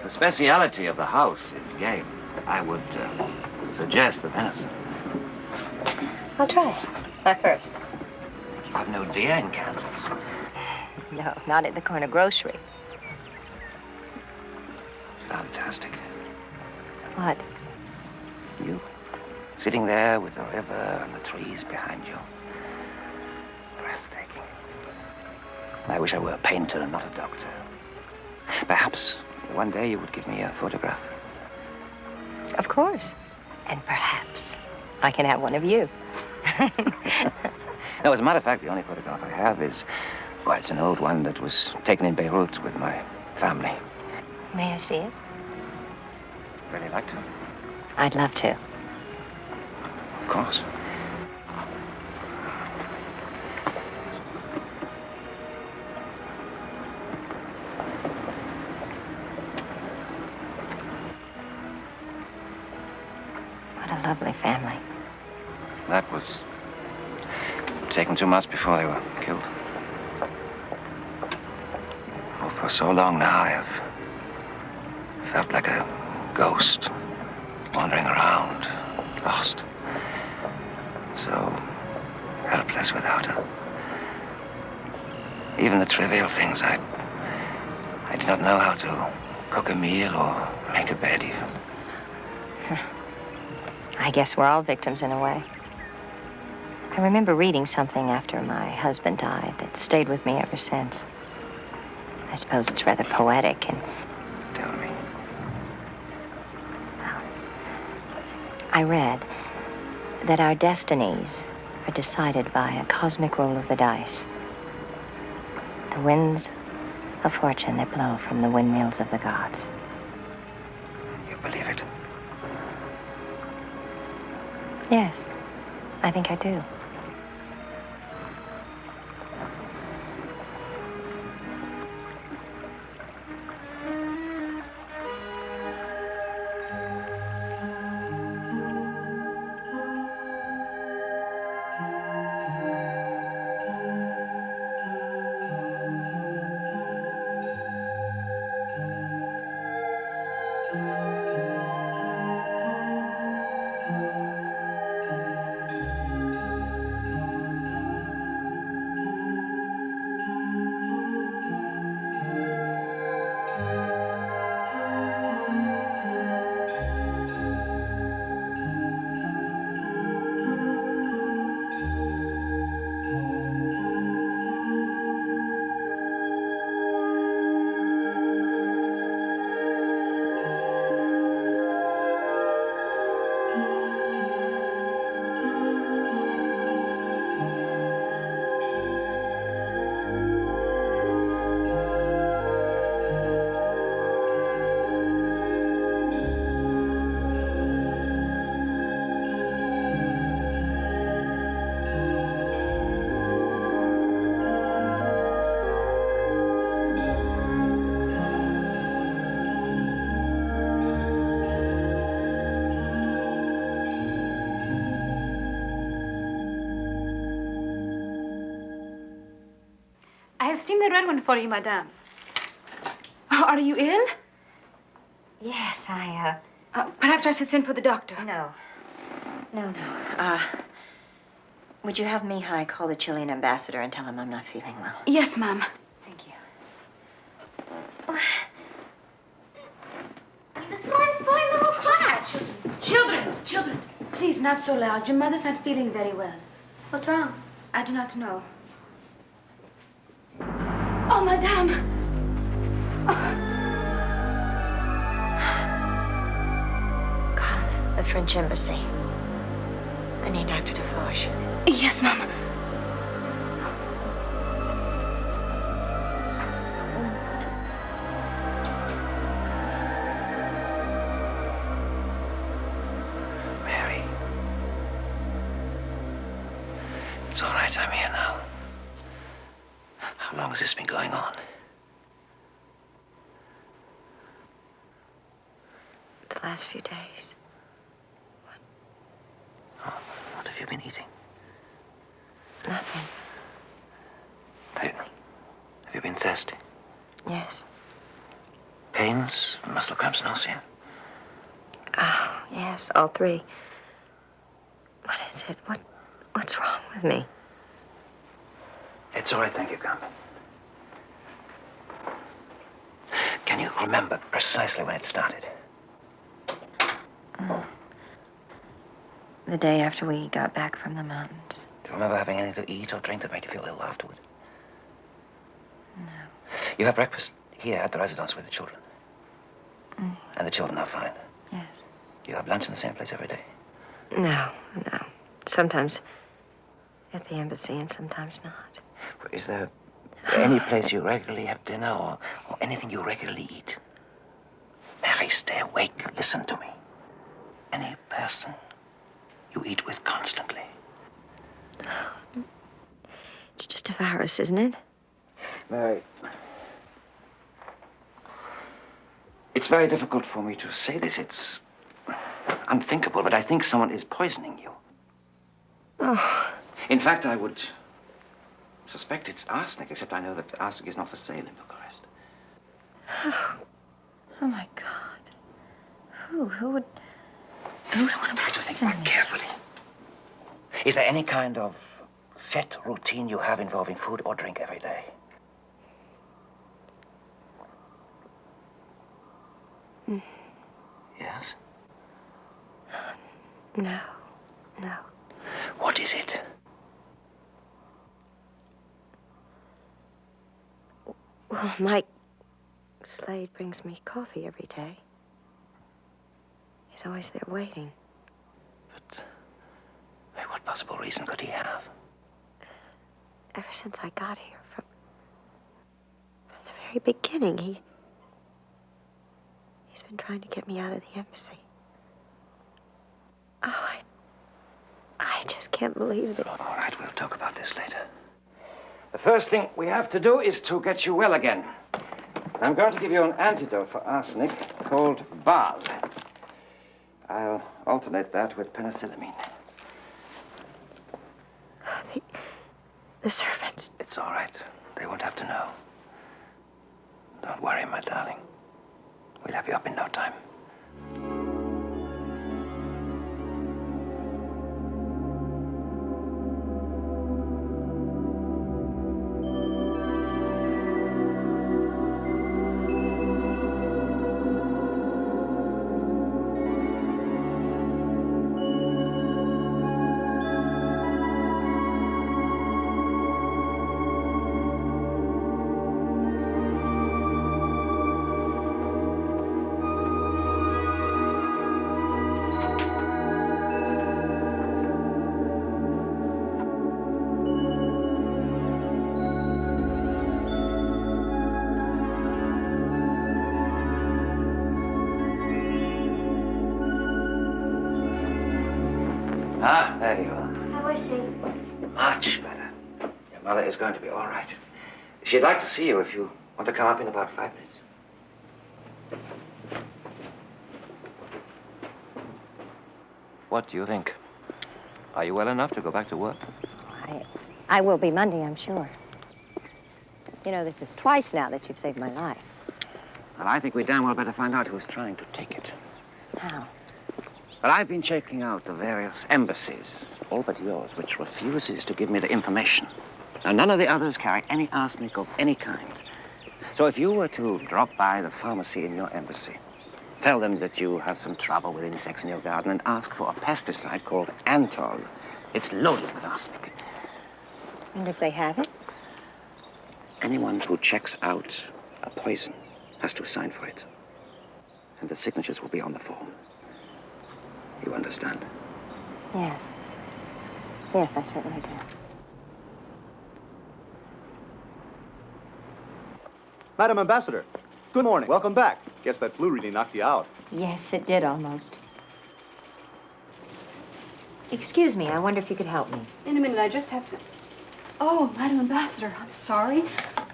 The speciality of the house is game. I would suggest the venison. I'll try it. My first. You have no deer in Kansas. No, not at the corner grocery. Fantastic. What? You, sitting there with the river and the trees behind you. Breathtaking. I wish I were a painter and not a doctor. Perhaps one day you would give me a photograph. Of course. And perhaps I can have one of you. No, as a matter of fact, the only photograph I have is, well, it's an old one that was taken in Beirut with my family. May I see it? Really like to. I'd love to. Of course. What a lovely family. That was taken 2 months before they were killed. Oh, for so long now, I have felt like a ghost, wandering around, lost. So helpless without her. Even the trivial things, I did not know how to cook a meal or make a bed even. I guess we're all victims in a way. I remember reading something after my husband died that stayed with me ever since. I suppose it's rather poetic and... Tell me. Well, I read that our destinies are decided by a cosmic roll of the dice. The winds of fortune that blow from the windmills of the gods. You believe it? Yes, I think I do. I have steamed the red one for you, madame. Oh, are you ill? Yes, perhaps I should send for the doctor. No. No. Would you have Mihai call the Chilean ambassador and tell him I'm not feeling well? Yes, ma'am. Thank you. He's the smartest boy in the whole class. Children, please, not so loud. Your mother's not feeling very well. What's wrong? I do not know. Oh, madame. Call the French embassy. I need Dr. Desforges. Yes, ma'am. right, I'm here now. How long has this been going on? The last few days. What have you been eating? Nothing. Have you been thirsty? Yes. Pains, muscle cramps, nausea? Oh, yes, all three. What is it? What's wrong with me? It's all right, thank you, Carmen. Can you remember precisely when it started? The day after we got back from the mountains. Do you remember having anything to eat or drink that made you feel ill afterward? No. You have breakfast here at the residence with the children. And the children are fine. Yes. You have lunch in the same place every day. No. Sometimes at the embassy and sometimes not. Is there any place you regularly have dinner or anything you regularly eat? Mary, stay awake. Listen to me. Any person you eat with constantly. It's just a virus, isn't it? Mary, it's very difficult for me to say this. It's unthinkable, but I think someone is poisoning you. Oh. In fact, I would suspect it's arsenic, except I know that arsenic is not for sale in Bucharest. Oh my God. Who would want to try to think more carefully? Is there any kind of set routine you have involving food or drink every day? Yes? No. What is it? Well, Mike Slade brings me coffee every day. He's always there waiting. But what possible reason could he have? Ever since I got here, from the very beginning, he's been trying to get me out of the embassy. Oh, I just can't believe it. All right, we'll talk about this later. The first thing we have to do is to get you well again. I'm going to give you an antidote for arsenic called Bal. I'll alternate that with penicillamine. The servants. It's all right. They won't have to know. Don't worry, my darling. We'll have you up in no time. Ah, there you are. How is she? Much better. Your mother is going to be all right. She'd like to see you if you want to come up in about 5 minutes. What do you think? Are you well enough to go back to work? I will be Monday, I'm sure. You know, this is twice now that you've saved my life. Well, I think we damn well better find out who's trying to take it. How? Well, I've been checking out the various embassies, all but yours, which refuses to give me the information. Now, none of the others carry any arsenic of any kind. So if you were to drop by the pharmacy in your embassy, tell them that you have some trouble with insects in your garden and ask for a pesticide called Antol. It's loaded with arsenic. And if they have it? Anyone who checks out a poison has to sign for it. And the signatures will be on the form. You understand? Yes. Yes, I certainly do. Madam Ambassador, good morning. Welcome back. Guess that flu really knocked you out. Yes, it did almost. Excuse me, I wonder if you could help me. In a minute, I just have to... Oh, Madam Ambassador, I'm sorry.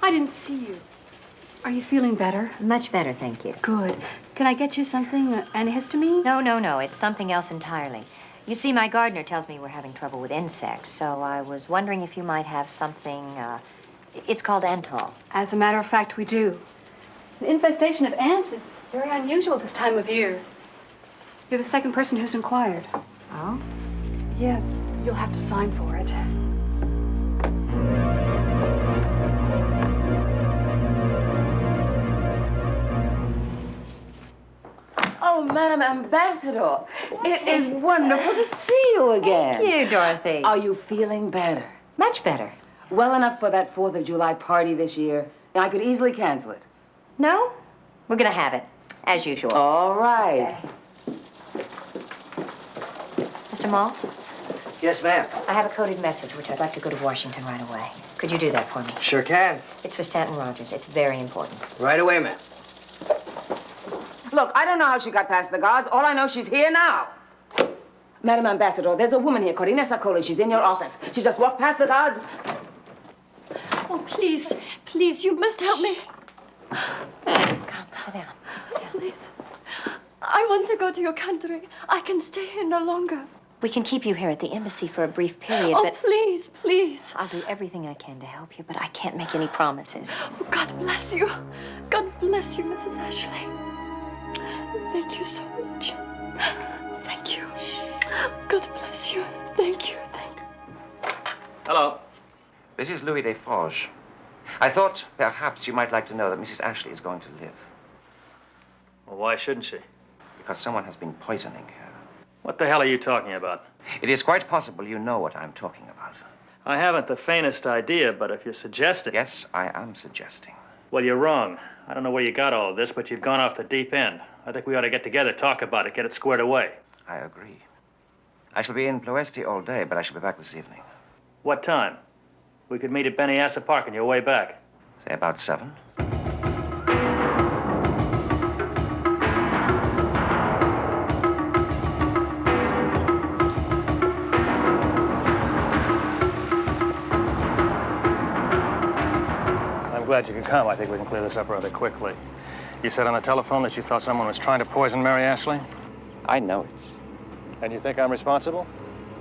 I didn't see you. Are you feeling better? Much better, thank you. Good. Can I get you something? Antihistamine? No. It's something else entirely. You see, my gardener tells me we're having trouble with insects, so I was wondering if you might have something, it's called Antol. As a matter of fact, we do. The infestation of ants is very unusual this time of year. You're the second person who's inquired. Oh? Yes, you'll have to sign for it. Oh, Madam Ambassador, it is wonderful to see you again. Thank you, Dorothy. Are you feeling better? Much better. Well enough for that 4th of July party this year. I could easily cancel it. No? We're gonna have it, as usual. All right. Okay. Mr. Malt? Yes, ma'am. I have a coded message, which I'd like to go to Washington right away. Could you do that for me? Sure can. It's for Stanton Rogers. It's very important. Right away, ma'am. Look, I don't know how she got past the guards. All I know, she's here now. Madam Ambassador, there's a woman here called Ines Akoli. She's in your office. She just walked past the guards. Oh, please, please, you must help me. Come, sit down. Sit down. Please. I want to go to your country. I can stay here no longer. We can keep you here at the embassy for a brief period, Oh, but... please, please. I'll do everything I can to help you, but I can't make any promises. Oh, God bless you. God bless you, Mrs. Ashley. Thank you so much. Thank you. God bless you. Thank you. Thank you. Hello. This is Louis Desforges. I thought perhaps you might like to know that Mrs. Ashley is going to live. Well, why shouldn't she? Because someone has been poisoning her. What the hell are you talking about? It is quite possible you know what I'm talking about. I haven't the faintest idea, but if you're suggesting... Yes, I am suggesting. Well, you're wrong. I don't know where you got all of this, but you've gone off the deep end. I think we ought to get together, talk about it, get it squared away. I agree. I shall be in Ploesti all day, but I shall be back this evening. What time? We could meet at Bennyassa Park on your way back. Say about 7. I'm glad you could come. I think we can clear this up rather quickly. You said on the telephone that you thought someone was trying to poison Mary Ashley? I know it. And you think I'm responsible?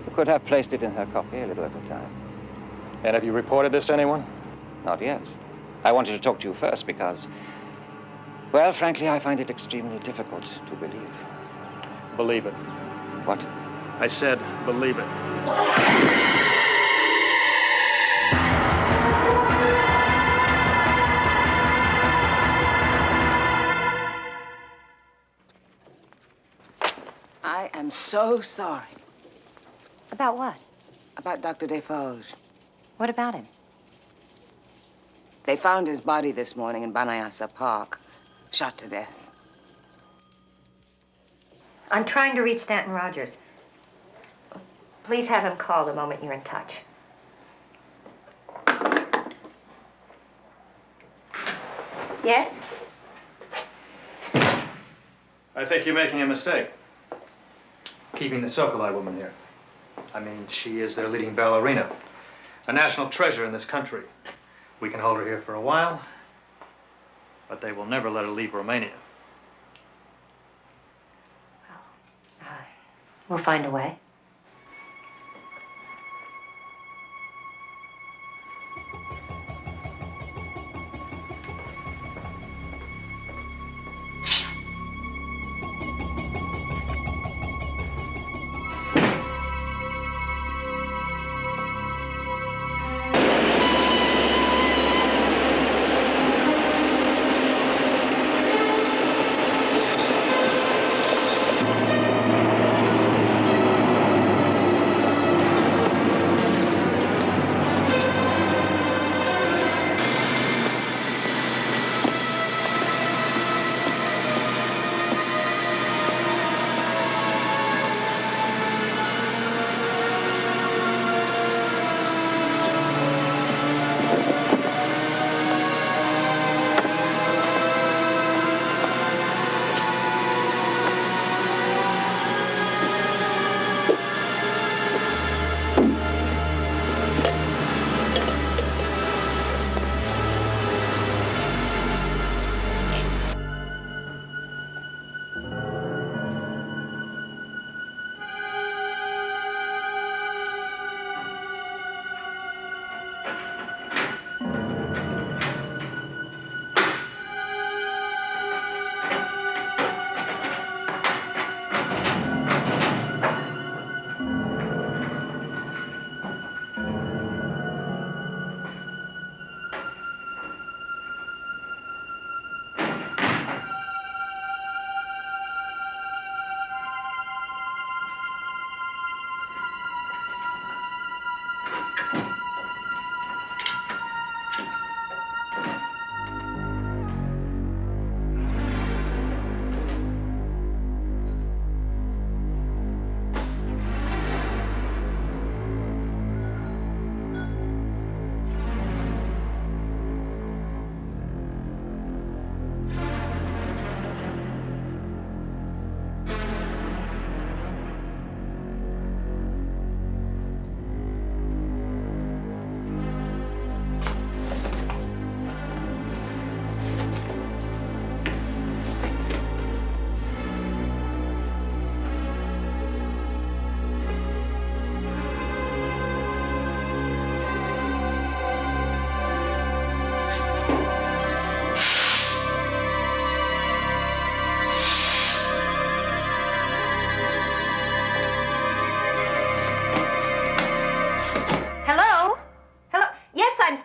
You could have placed it in her coffee a little at a time. And have you reported this to anyone? Not yet. I wanted to talk to you first because, well, frankly, I find it extremely difficult to believe. Believe it. What? I said believe it. I am so sorry. About what? About Dr. Desforges. What about him? They found his body this morning in Bennyassa Park, shot to death. I'm trying to reach Stanton Rogers. Please have him call the moment you're in touch. Yes? I think you're making a mistake. Keeping the Sokolai woman here. I mean, she is their leading ballerina. A national treasure in this country. We can hold her here for a while, but they will never let her leave Romania. We'll find a way.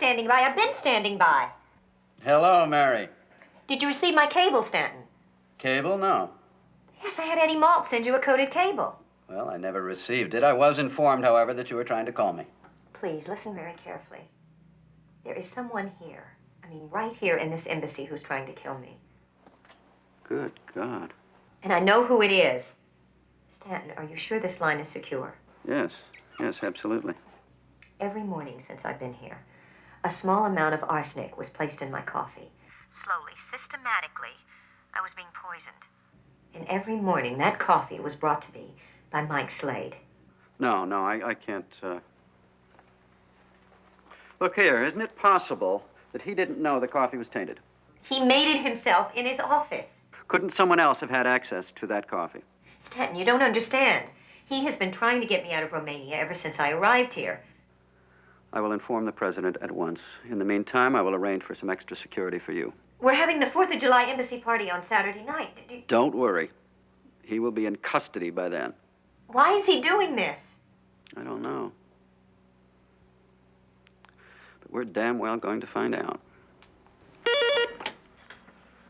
standing by. I've been standing by. Hello, Mary. Did you receive my cable, Stanton? Cable? No. Yes, I had Eddie Malt send you a coded cable. Well, I never received it. I was informed, however, that you were trying to call me. Please, listen very carefully. There is someone here, I mean, right here in this embassy who's trying to kill me. Good God. And I know who it is. Stanton, are you sure this line is secure? Yes, absolutely. Every morning since I've been here, a small amount of arsenic was placed in my coffee. Slowly, systematically, I was being poisoned. And every morning, that coffee was brought to me by Mike Slade. No, I can't. Look here, isn't it possible that he didn't know the coffee was tainted? He made it himself in his office. Couldn't someone else have had access to that coffee? Stanton, you don't understand. He has been trying to get me out of Romania ever since I arrived here. I will inform the president at once. In the meantime, I will arrange for some extra security for you. We're having the 4th of July embassy party on Saturday night. Don't worry. He will be in custody by then. Why is he doing this? I don't know. But we're damn well going to find out.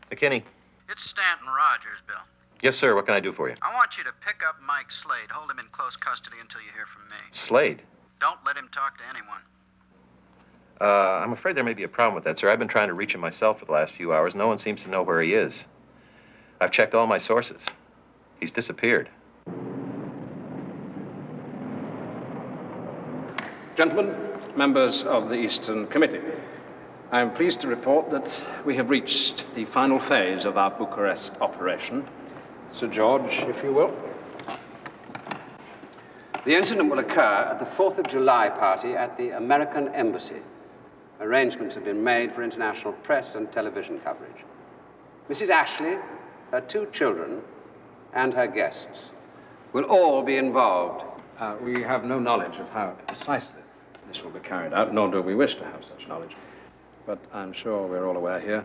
McKinney. It's Stanton Rogers, Bill. Yes, sir. What can I do for you? I want you to pick up Mike Slade. Hold him in close custody until you hear from me. Slade? Don't let him talk to anyone. I'm afraid there may be a problem with that, sir. I've been trying to reach him myself for the last few hours. No one seems to know where he is. I've checked all my sources. He's disappeared. Gentlemen, members of the Eastern Committee, I am pleased to report that we have reached the final phase of our Bucharest operation. Sir George, if you will. The incident will occur at the 4th of July party at the American Embassy. Arrangements have been made for international press and television coverage. Mrs. Ashley, her 2 children, and her guests will all be involved. We have no knowledge of how precisely this will be carried out, nor do we wish to have such knowledge. But I'm sure we're all aware here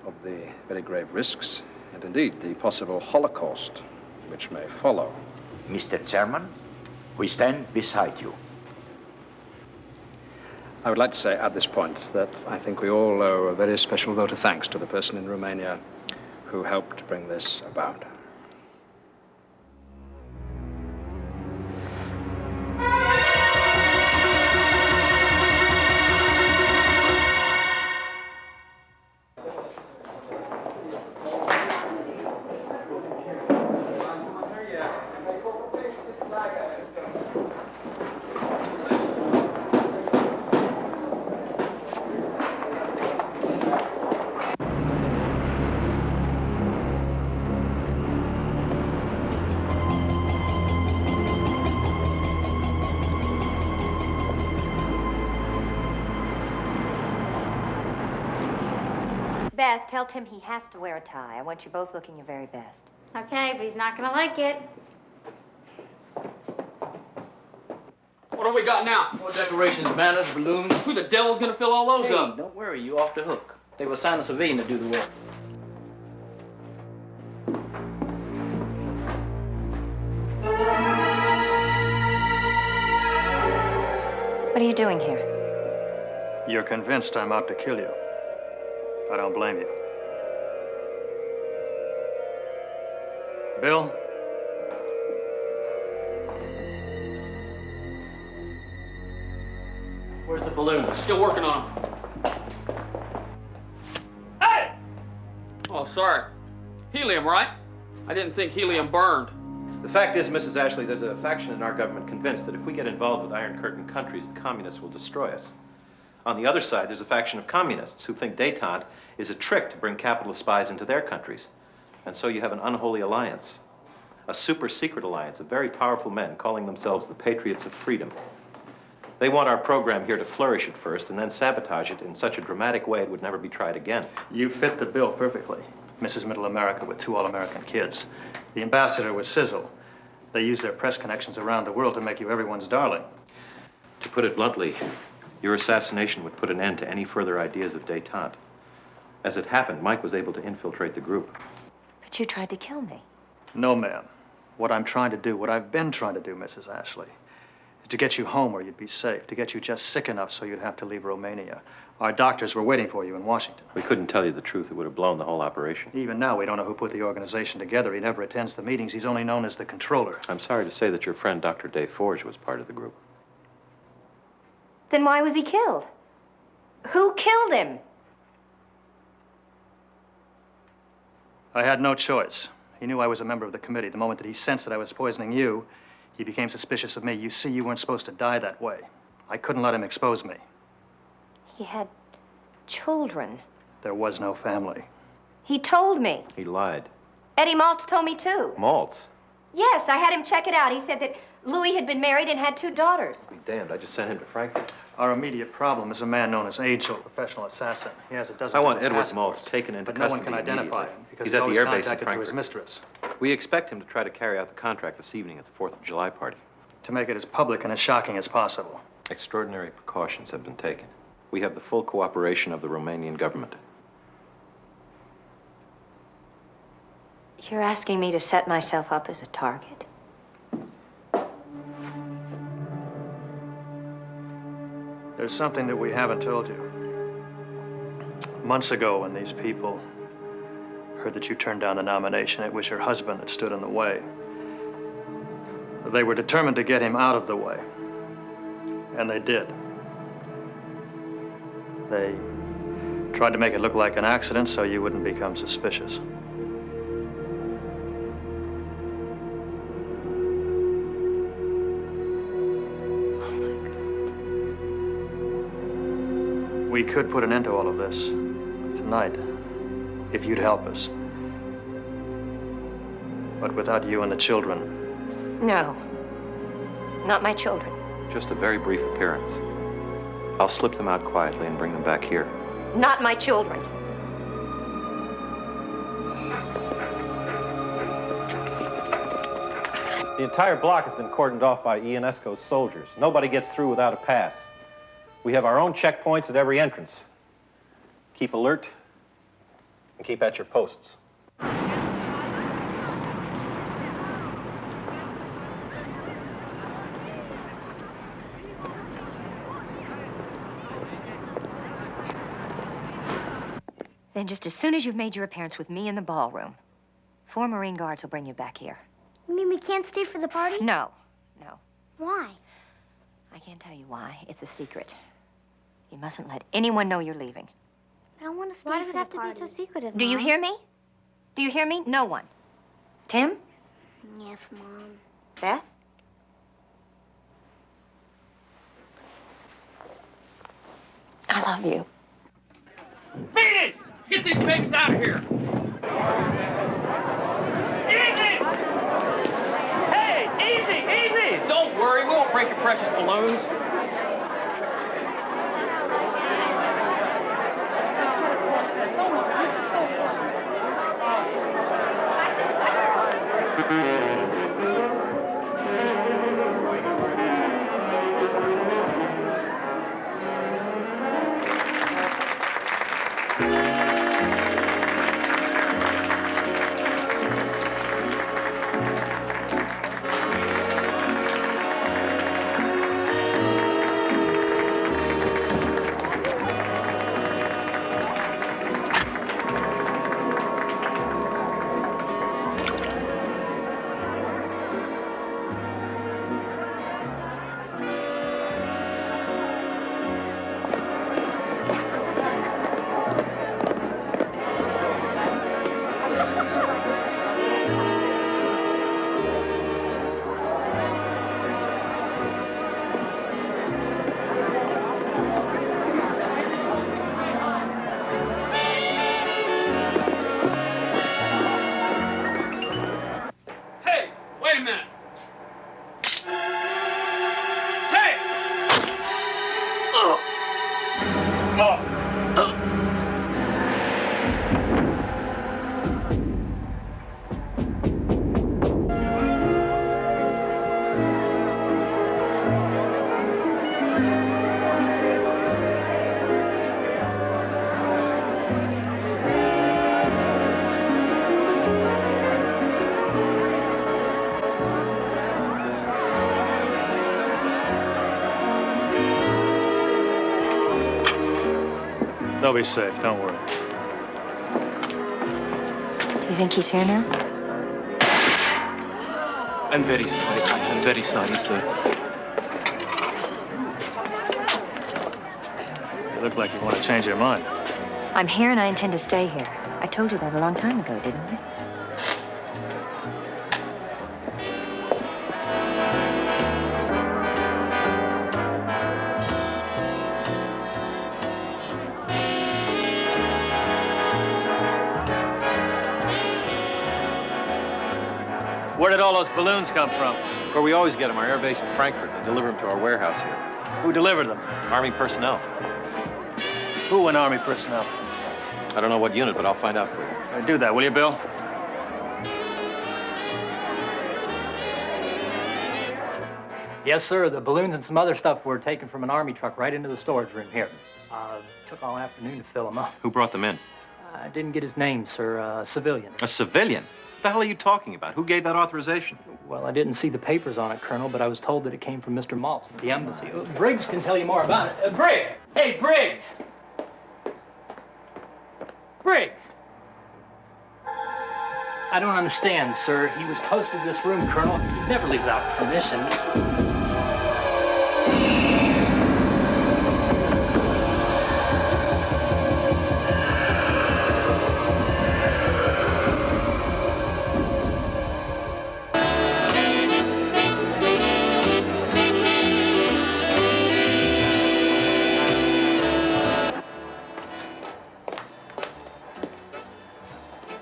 of the very grave risks and indeed the possible Holocaust which may follow. Mr. Chairman, we stand beside you. I would like to say at this point that I think we all owe a very special vote of thanks to the person in Romania who helped bring this about. Beth, tell Tim he has to wear a tie. I want you both looking your very best. Okay, but he's not gonna like it. What have we got now? More decorations, banners, balloons. Who the devil's gonna fill all those Hey, up? don't worry, you off the hook. They will assign a civilian to do the work. What are you doing here? You're convinced I'm out to kill you. I don't blame you. Bill? Where's the balloon? Still working on them. Hey! Oh, sorry. Helium, right? I didn't think helium burned. The fact is, Mrs. Ashley, there's a faction in our government convinced that if we get involved with Iron Curtain countries, the communists will destroy us. On the other side, there's a faction of communists who think détente is a trick to bring capitalist spies into their countries. And so you have an unholy alliance, a super secret alliance of very powerful men calling themselves the Patriots of Freedom. They want our program here to flourish at first and then sabotage it in such a dramatic way it would never be tried again. You fit the bill perfectly. Mrs. Middle America with 2 all-American kids. The ambassador with Sizzle. They use their press connections around the world to make you everyone's darling. To put it bluntly, your assassination would put an end to any further ideas of détente. As it happened, Mike was able to infiltrate the group. But you tried to kill me. No, ma'am. What I'm trying to do, what I've been trying to do, Mrs. Ashley, To get you home where you'd be safe, to get you just sick enough so you'd have to leave Romania. Our doctors were waiting for you in Washington. We couldn't tell you the truth. It would have blown the whole operation. Even now, we don't know who put the organization together. He never attends the meetings. He's only known as the controller. I'm sorry to say that your friend, Dr. Desforges, was part of the group. Then why was he killed? Who killed him? I had no choice. He knew I was a member of the committee. The moment that he sensed that I was poisoning you, he became suspicious of me. You see, you weren't supposed to die that way. I couldn't let him expose me. He had children. There was no family. He told me. He lied. Eddie Maltz told me too. Maltz? Yes, I had him check it out. He said that Louis had been married and had 2 daughters. Be damned, I just sent him to Franco. Our immediate problem is a man known as Angel, a professional assassin. He has a dozen I want different Edward passports, Maltz taken into but no one custody can identify immediately. him because He's he's at the always air base in contacted through his Frankfurt. mistress. We expect him to try to carry out the contract this evening at the 4th of July party. To make it as public and as shocking as possible. Extraordinary precautions have been taken. We have the full cooperation of the Romanian government. You're asking me to set myself up as a target? There's something that we haven't told you. Months ago, when these people heard that you turned down the nomination, it was your husband that stood in the way. They were determined to get him out of the way. And they did. They tried to make it look like an accident so you wouldn't become suspicious. We could put an end to all of this tonight, if you'd help us. But without you and the children. No. Not my children. Just a very brief appearance. I'll slip them out quietly and bring them back here. Not my children. The entire block has been cordoned off by Ionescu's soldiers. Nobody gets through without a pass. We have our own checkpoints at every entrance. Keep alert and keep at your posts. Then just as soon as you've made your appearance with me in the ballroom, 4 Marine Guards will bring you back here. You mean we can't stay for the party? No. Why? I can't tell you why. It's a secret. You mustn't let anyone know you're leaving. But I want to stay. Why does it have to be so secretive, Do you Mom? hear me? Do you hear me? No one. Tim? Yes, Mom. Beth? I love you. Phoenix! Get these babies out of here! Easy! Hey, easy! Don't worry, we won't break your precious balloons. They'll be safe, don't worry. Do you think he's here now? I'm very sorry. I'm very sorry, sir. You look like you want to change your mind. I'm here and I intend to stay here. I told you that a long time ago, didn't I? Where did all those balloons come from? Where we always get them, our air base in Frankfurt. They deliver them to our warehouse here. Who delivered them? Army personnel. Who in Army personnel? I don't know what unit, but I'll find out for you. Do that, will you, Bill? Yes, sir. The balloons and some other stuff were taken from an Army truck right into the storage room here. Took all afternoon to fill them up. Who brought them in? I didn't get his name, sir. A civilian. A civilian? What the hell are you talking about? Who gave that authorization? Well, I didn't see the papers on it, Colonel, but I was told that it came from Mr. Maltz at the embassy. Briggs can tell you more about it. Briggs! Hey, Briggs! Briggs! I don't understand, sir. He was posted to this room, Colonel. He'd never leave without permission.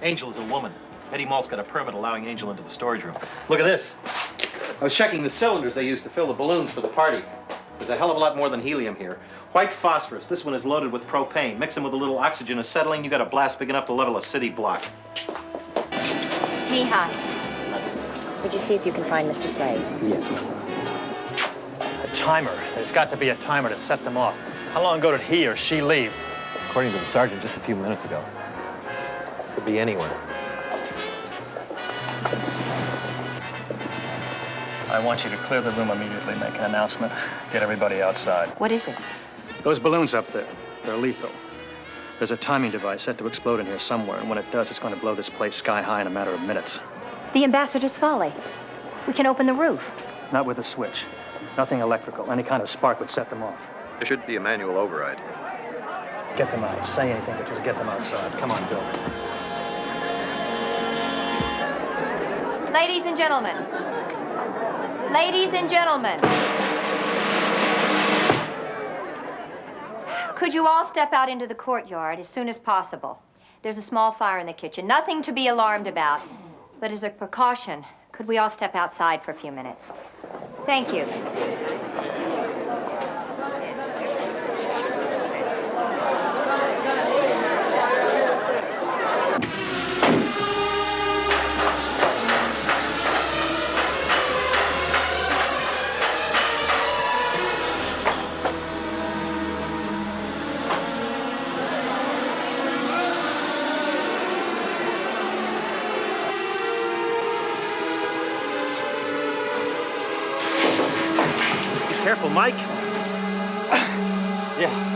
Angel is a woman. Eddie Maltz got a permit allowing Angel into the storage room. Look at this. I was checking the cylinders they used to fill the balloons for the party. There's a hell of a lot more than helium here. White phosphorus. This one is loaded with propane. Mix them with a little oxygen acetylene, you got a blast big enough to level a city block. Mija, would you see if you can find Mr. Slade? Yes, ma'am. A timer. There's got to be a timer to set them off. How long ago did he or she leave? According to the sergeant, just a few minutes ago. Could be anywhere. I want you to clear the room immediately, make an announcement, get everybody outside. What is it? Those balloons up there, they're lethal. There's a timing device set to explode in here somewhere, and when it does, it's going to blow this place sky high in a matter of minutes. The ambassador's folly. We can open the roof. Not with a switch. Nothing electrical. Any kind of spark would set them off. There should be a manual override. Get them out. Say anything, but just get them outside. Come on, Bill. Ladies and gentlemen. Ladies and gentlemen. Could you all step out into the courtyard as soon as possible? There's a small fire in the kitchen. Nothing to be alarmed about. But as a precaution, could we all step outside for a few minutes? Thank you. Careful, Mike. Yeah.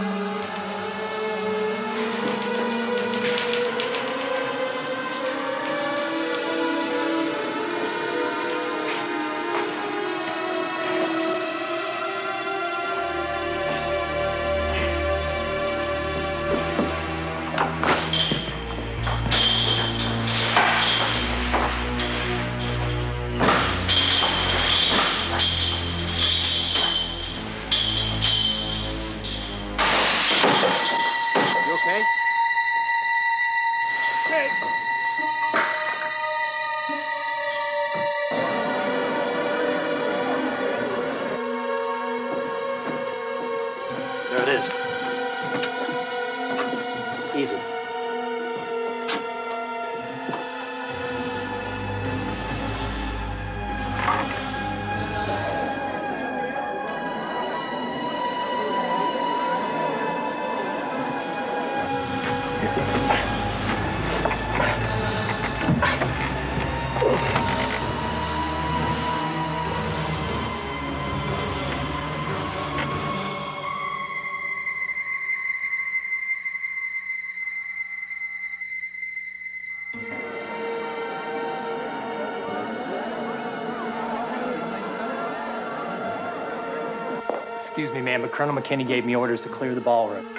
There it is. Easy. Excuse me, ma'am, but Colonel McKinney gave me orders to clear the ballroom.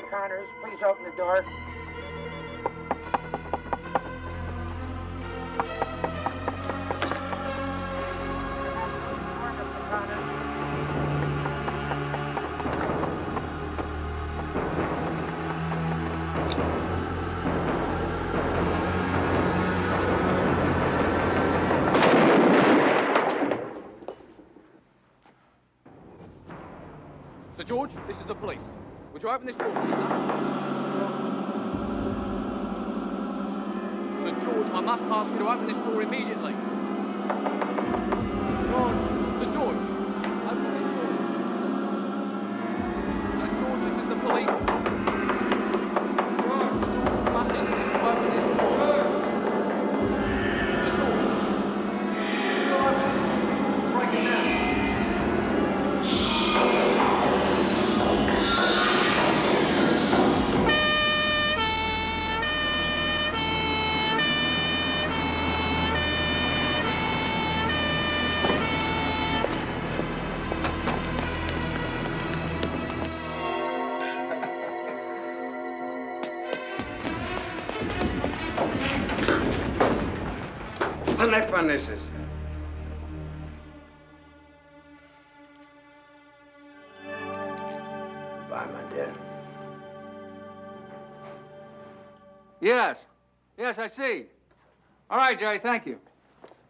Connors, please open the door. Sir George, this is the police. Would you open this door, please, sir? Sir George, I must ask you to open this door immediately. Sir George, open this door. Sir George, this is the police. Sir George, you must insist to open this door. Sir George, you open this door. Break it down. ¿Dónde hay paneses? Bye, my dear. Yes. Yes, I see. All right, Jerry, thank you.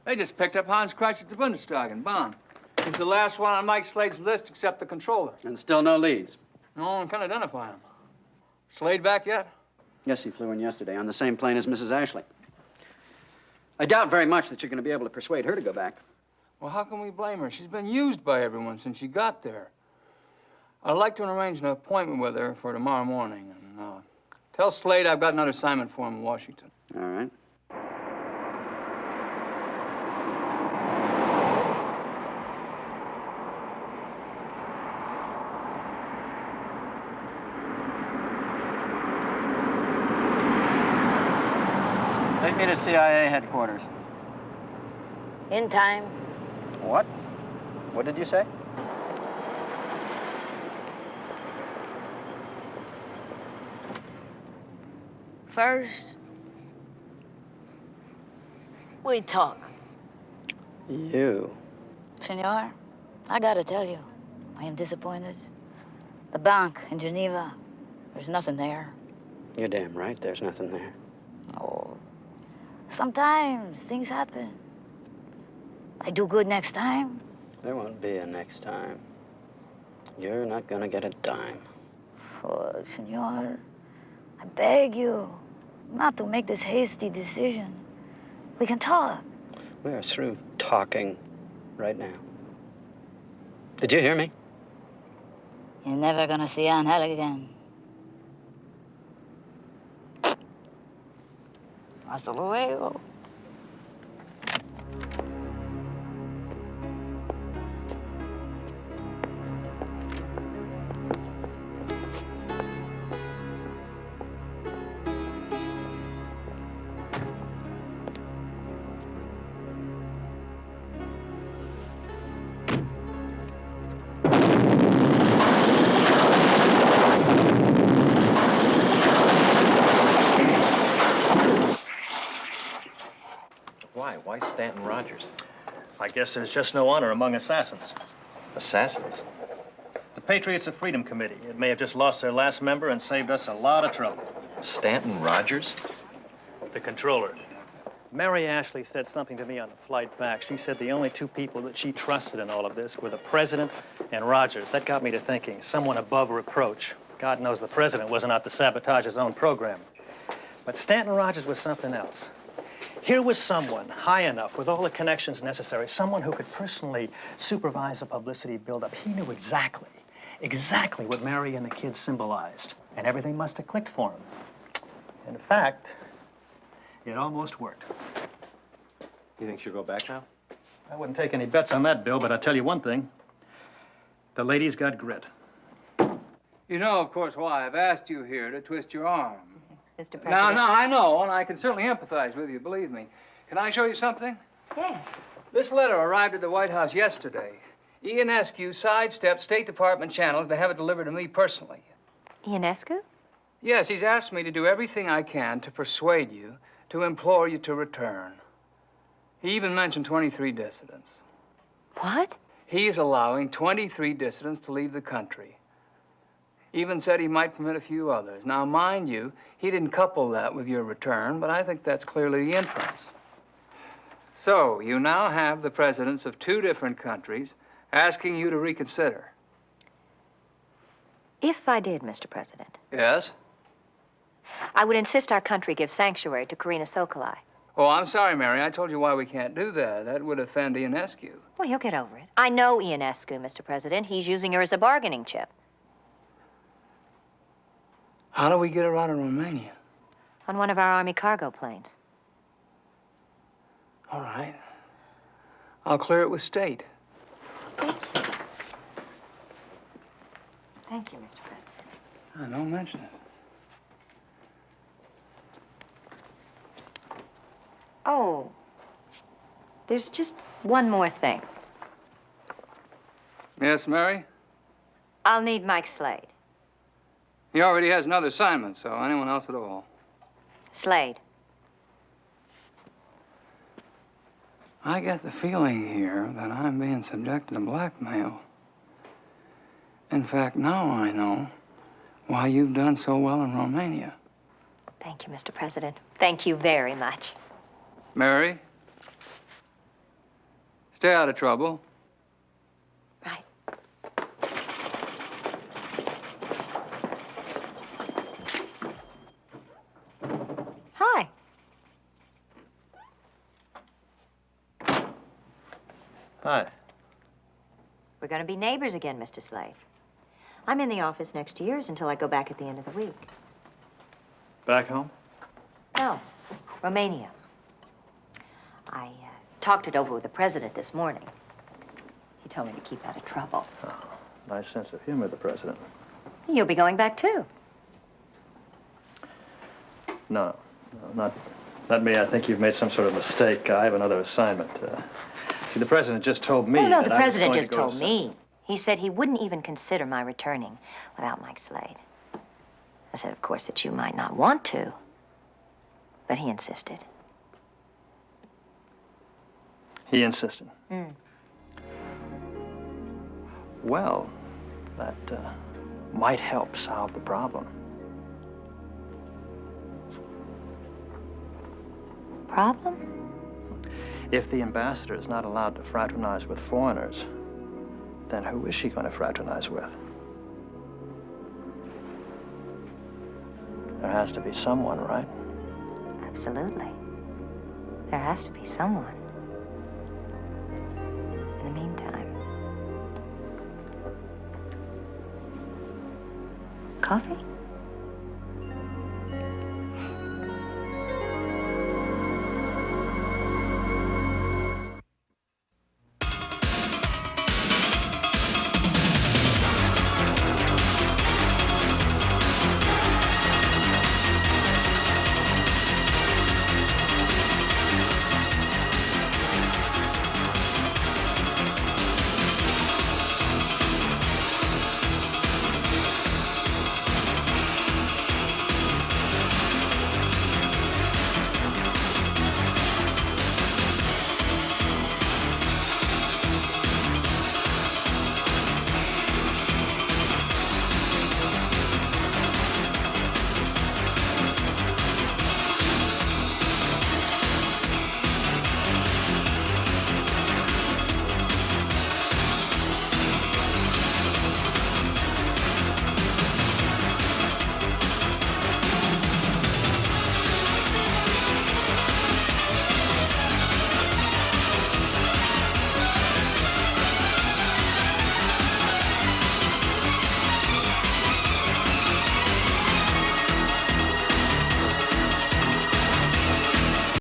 They just picked up Hans Kreitz at the Bundestag in Bonn. He's the last one on Mike Slade's list except the controller. And still no leads. No one can identify him. Slade back yet? Yes, he flew in yesterday on the same plane as Mrs. Ashley. I doubt very much that you're going to be able to persuade her to go back. Well, how can we blame her? She's been used by everyone since she got there. I'd like to arrange an appointment with her for tomorrow morning. And tell Slade I've got another assignment for him in Washington. All right. Take me to CIA headquarters. In time. What? What did you say? First, we talk. You? Senor, I gotta tell you, I am disappointed. The bank in Geneva, there's nothing there. You're damn right, there's nothing there. Oh, sometimes things happen. I do good next time. There won't be a next time. You're not gonna get a dime. Oh, senor, I beg you not to make this hasty decision. We can talk. We're through talking right now. Did you hear me? You're never gonna see Angel again. Hasta luego. Why Stanton Rogers? I guess there's just no honor among assassins. Assassins? The Patriots of Freedom Committee. It may have just lost their last member and saved us a lot of trouble. Stanton Rogers? The controller. Mary Ashley said something to me on the flight back. She said the only two people that she trusted in all of this were the President and Rogers. That got me to thinking, someone above reproach. God knows the President wasn't out to sabotage his own program. But Stanton Rogers was something else. Here was someone high enough with all the connections necessary, someone who could personally supervise the publicity buildup. He knew exactly what Mary and the kids symbolized, and everything must have clicked for him. In fact, it almost worked. You think she'll go back now? I wouldn't take any bets on that, Bill, but I'll tell you one thing. The lady's got grit. You know, of course, why I've asked you here to twist your arm. Mr. President. Now, I know, and I can certainly empathize with you, believe me. Can I show you something? Yes. This letter arrived at the White House yesterday. Ionescu sidestepped State Department channels to have it delivered to me personally. Ionescu? Yes, he's asked me to do everything I can to persuade you, to implore you to return. He even mentioned 23 dissidents. What? He's allowing 23 dissidents to leave the country. Even said he might permit a few others. Now, mind you, he didn't couple that with your return, but I think that's clearly the inference. So, you now have the presidents of 2 different countries asking you to reconsider. If I did, Mr. President, Yes? I would insist our country give sanctuary to Karina Sokolai. Oh, I'm sorry, Mary. I told you why we can't do that. That would offend Ionescu. Well, he'll get over it. I know Ionescu, Mr. President. He's using her as a bargaining chip. How do we get her out of Romania? On one of our Army cargo planes. All right. I'll clear it with State. Thank you, Mr. President. Don't mention it. Oh, there's just one more thing. Yes, Mary? I'll need Mike Slade. He already has another assignment, so anyone else at all. Slade. I get the feeling here that I'm being subjected to blackmail. In fact, now I know why you've done so well in Romania. Thank you, Mr. President. Thank you very much. Mary, stay out of trouble. Hi. We're going to be neighbors again, Mr. Slade. I'm in the office next to yours until I go back at the end of the week. Back home? No, Romania. I talked it over with the president this morning. He told me to keep out of trouble. Oh, nice sense of humor, the president. You'll be going back, too. No, not me. I think you've made some sort of mistake. I have another assignment. See, the president just told me Oh, no, that the I was president going just to go told to me. He said he wouldn't even consider my returning without Mike Slade. I said, of course, that you might not want to, but he insisted. He insisted. Mm. Well, that might help solve the problem. Problem? If the ambassador is not allowed to fraternize with foreigners, then who is she going to fraternize with? There has to be someone, right? Absolutely. There has to be someone. In the meantime. Coffee?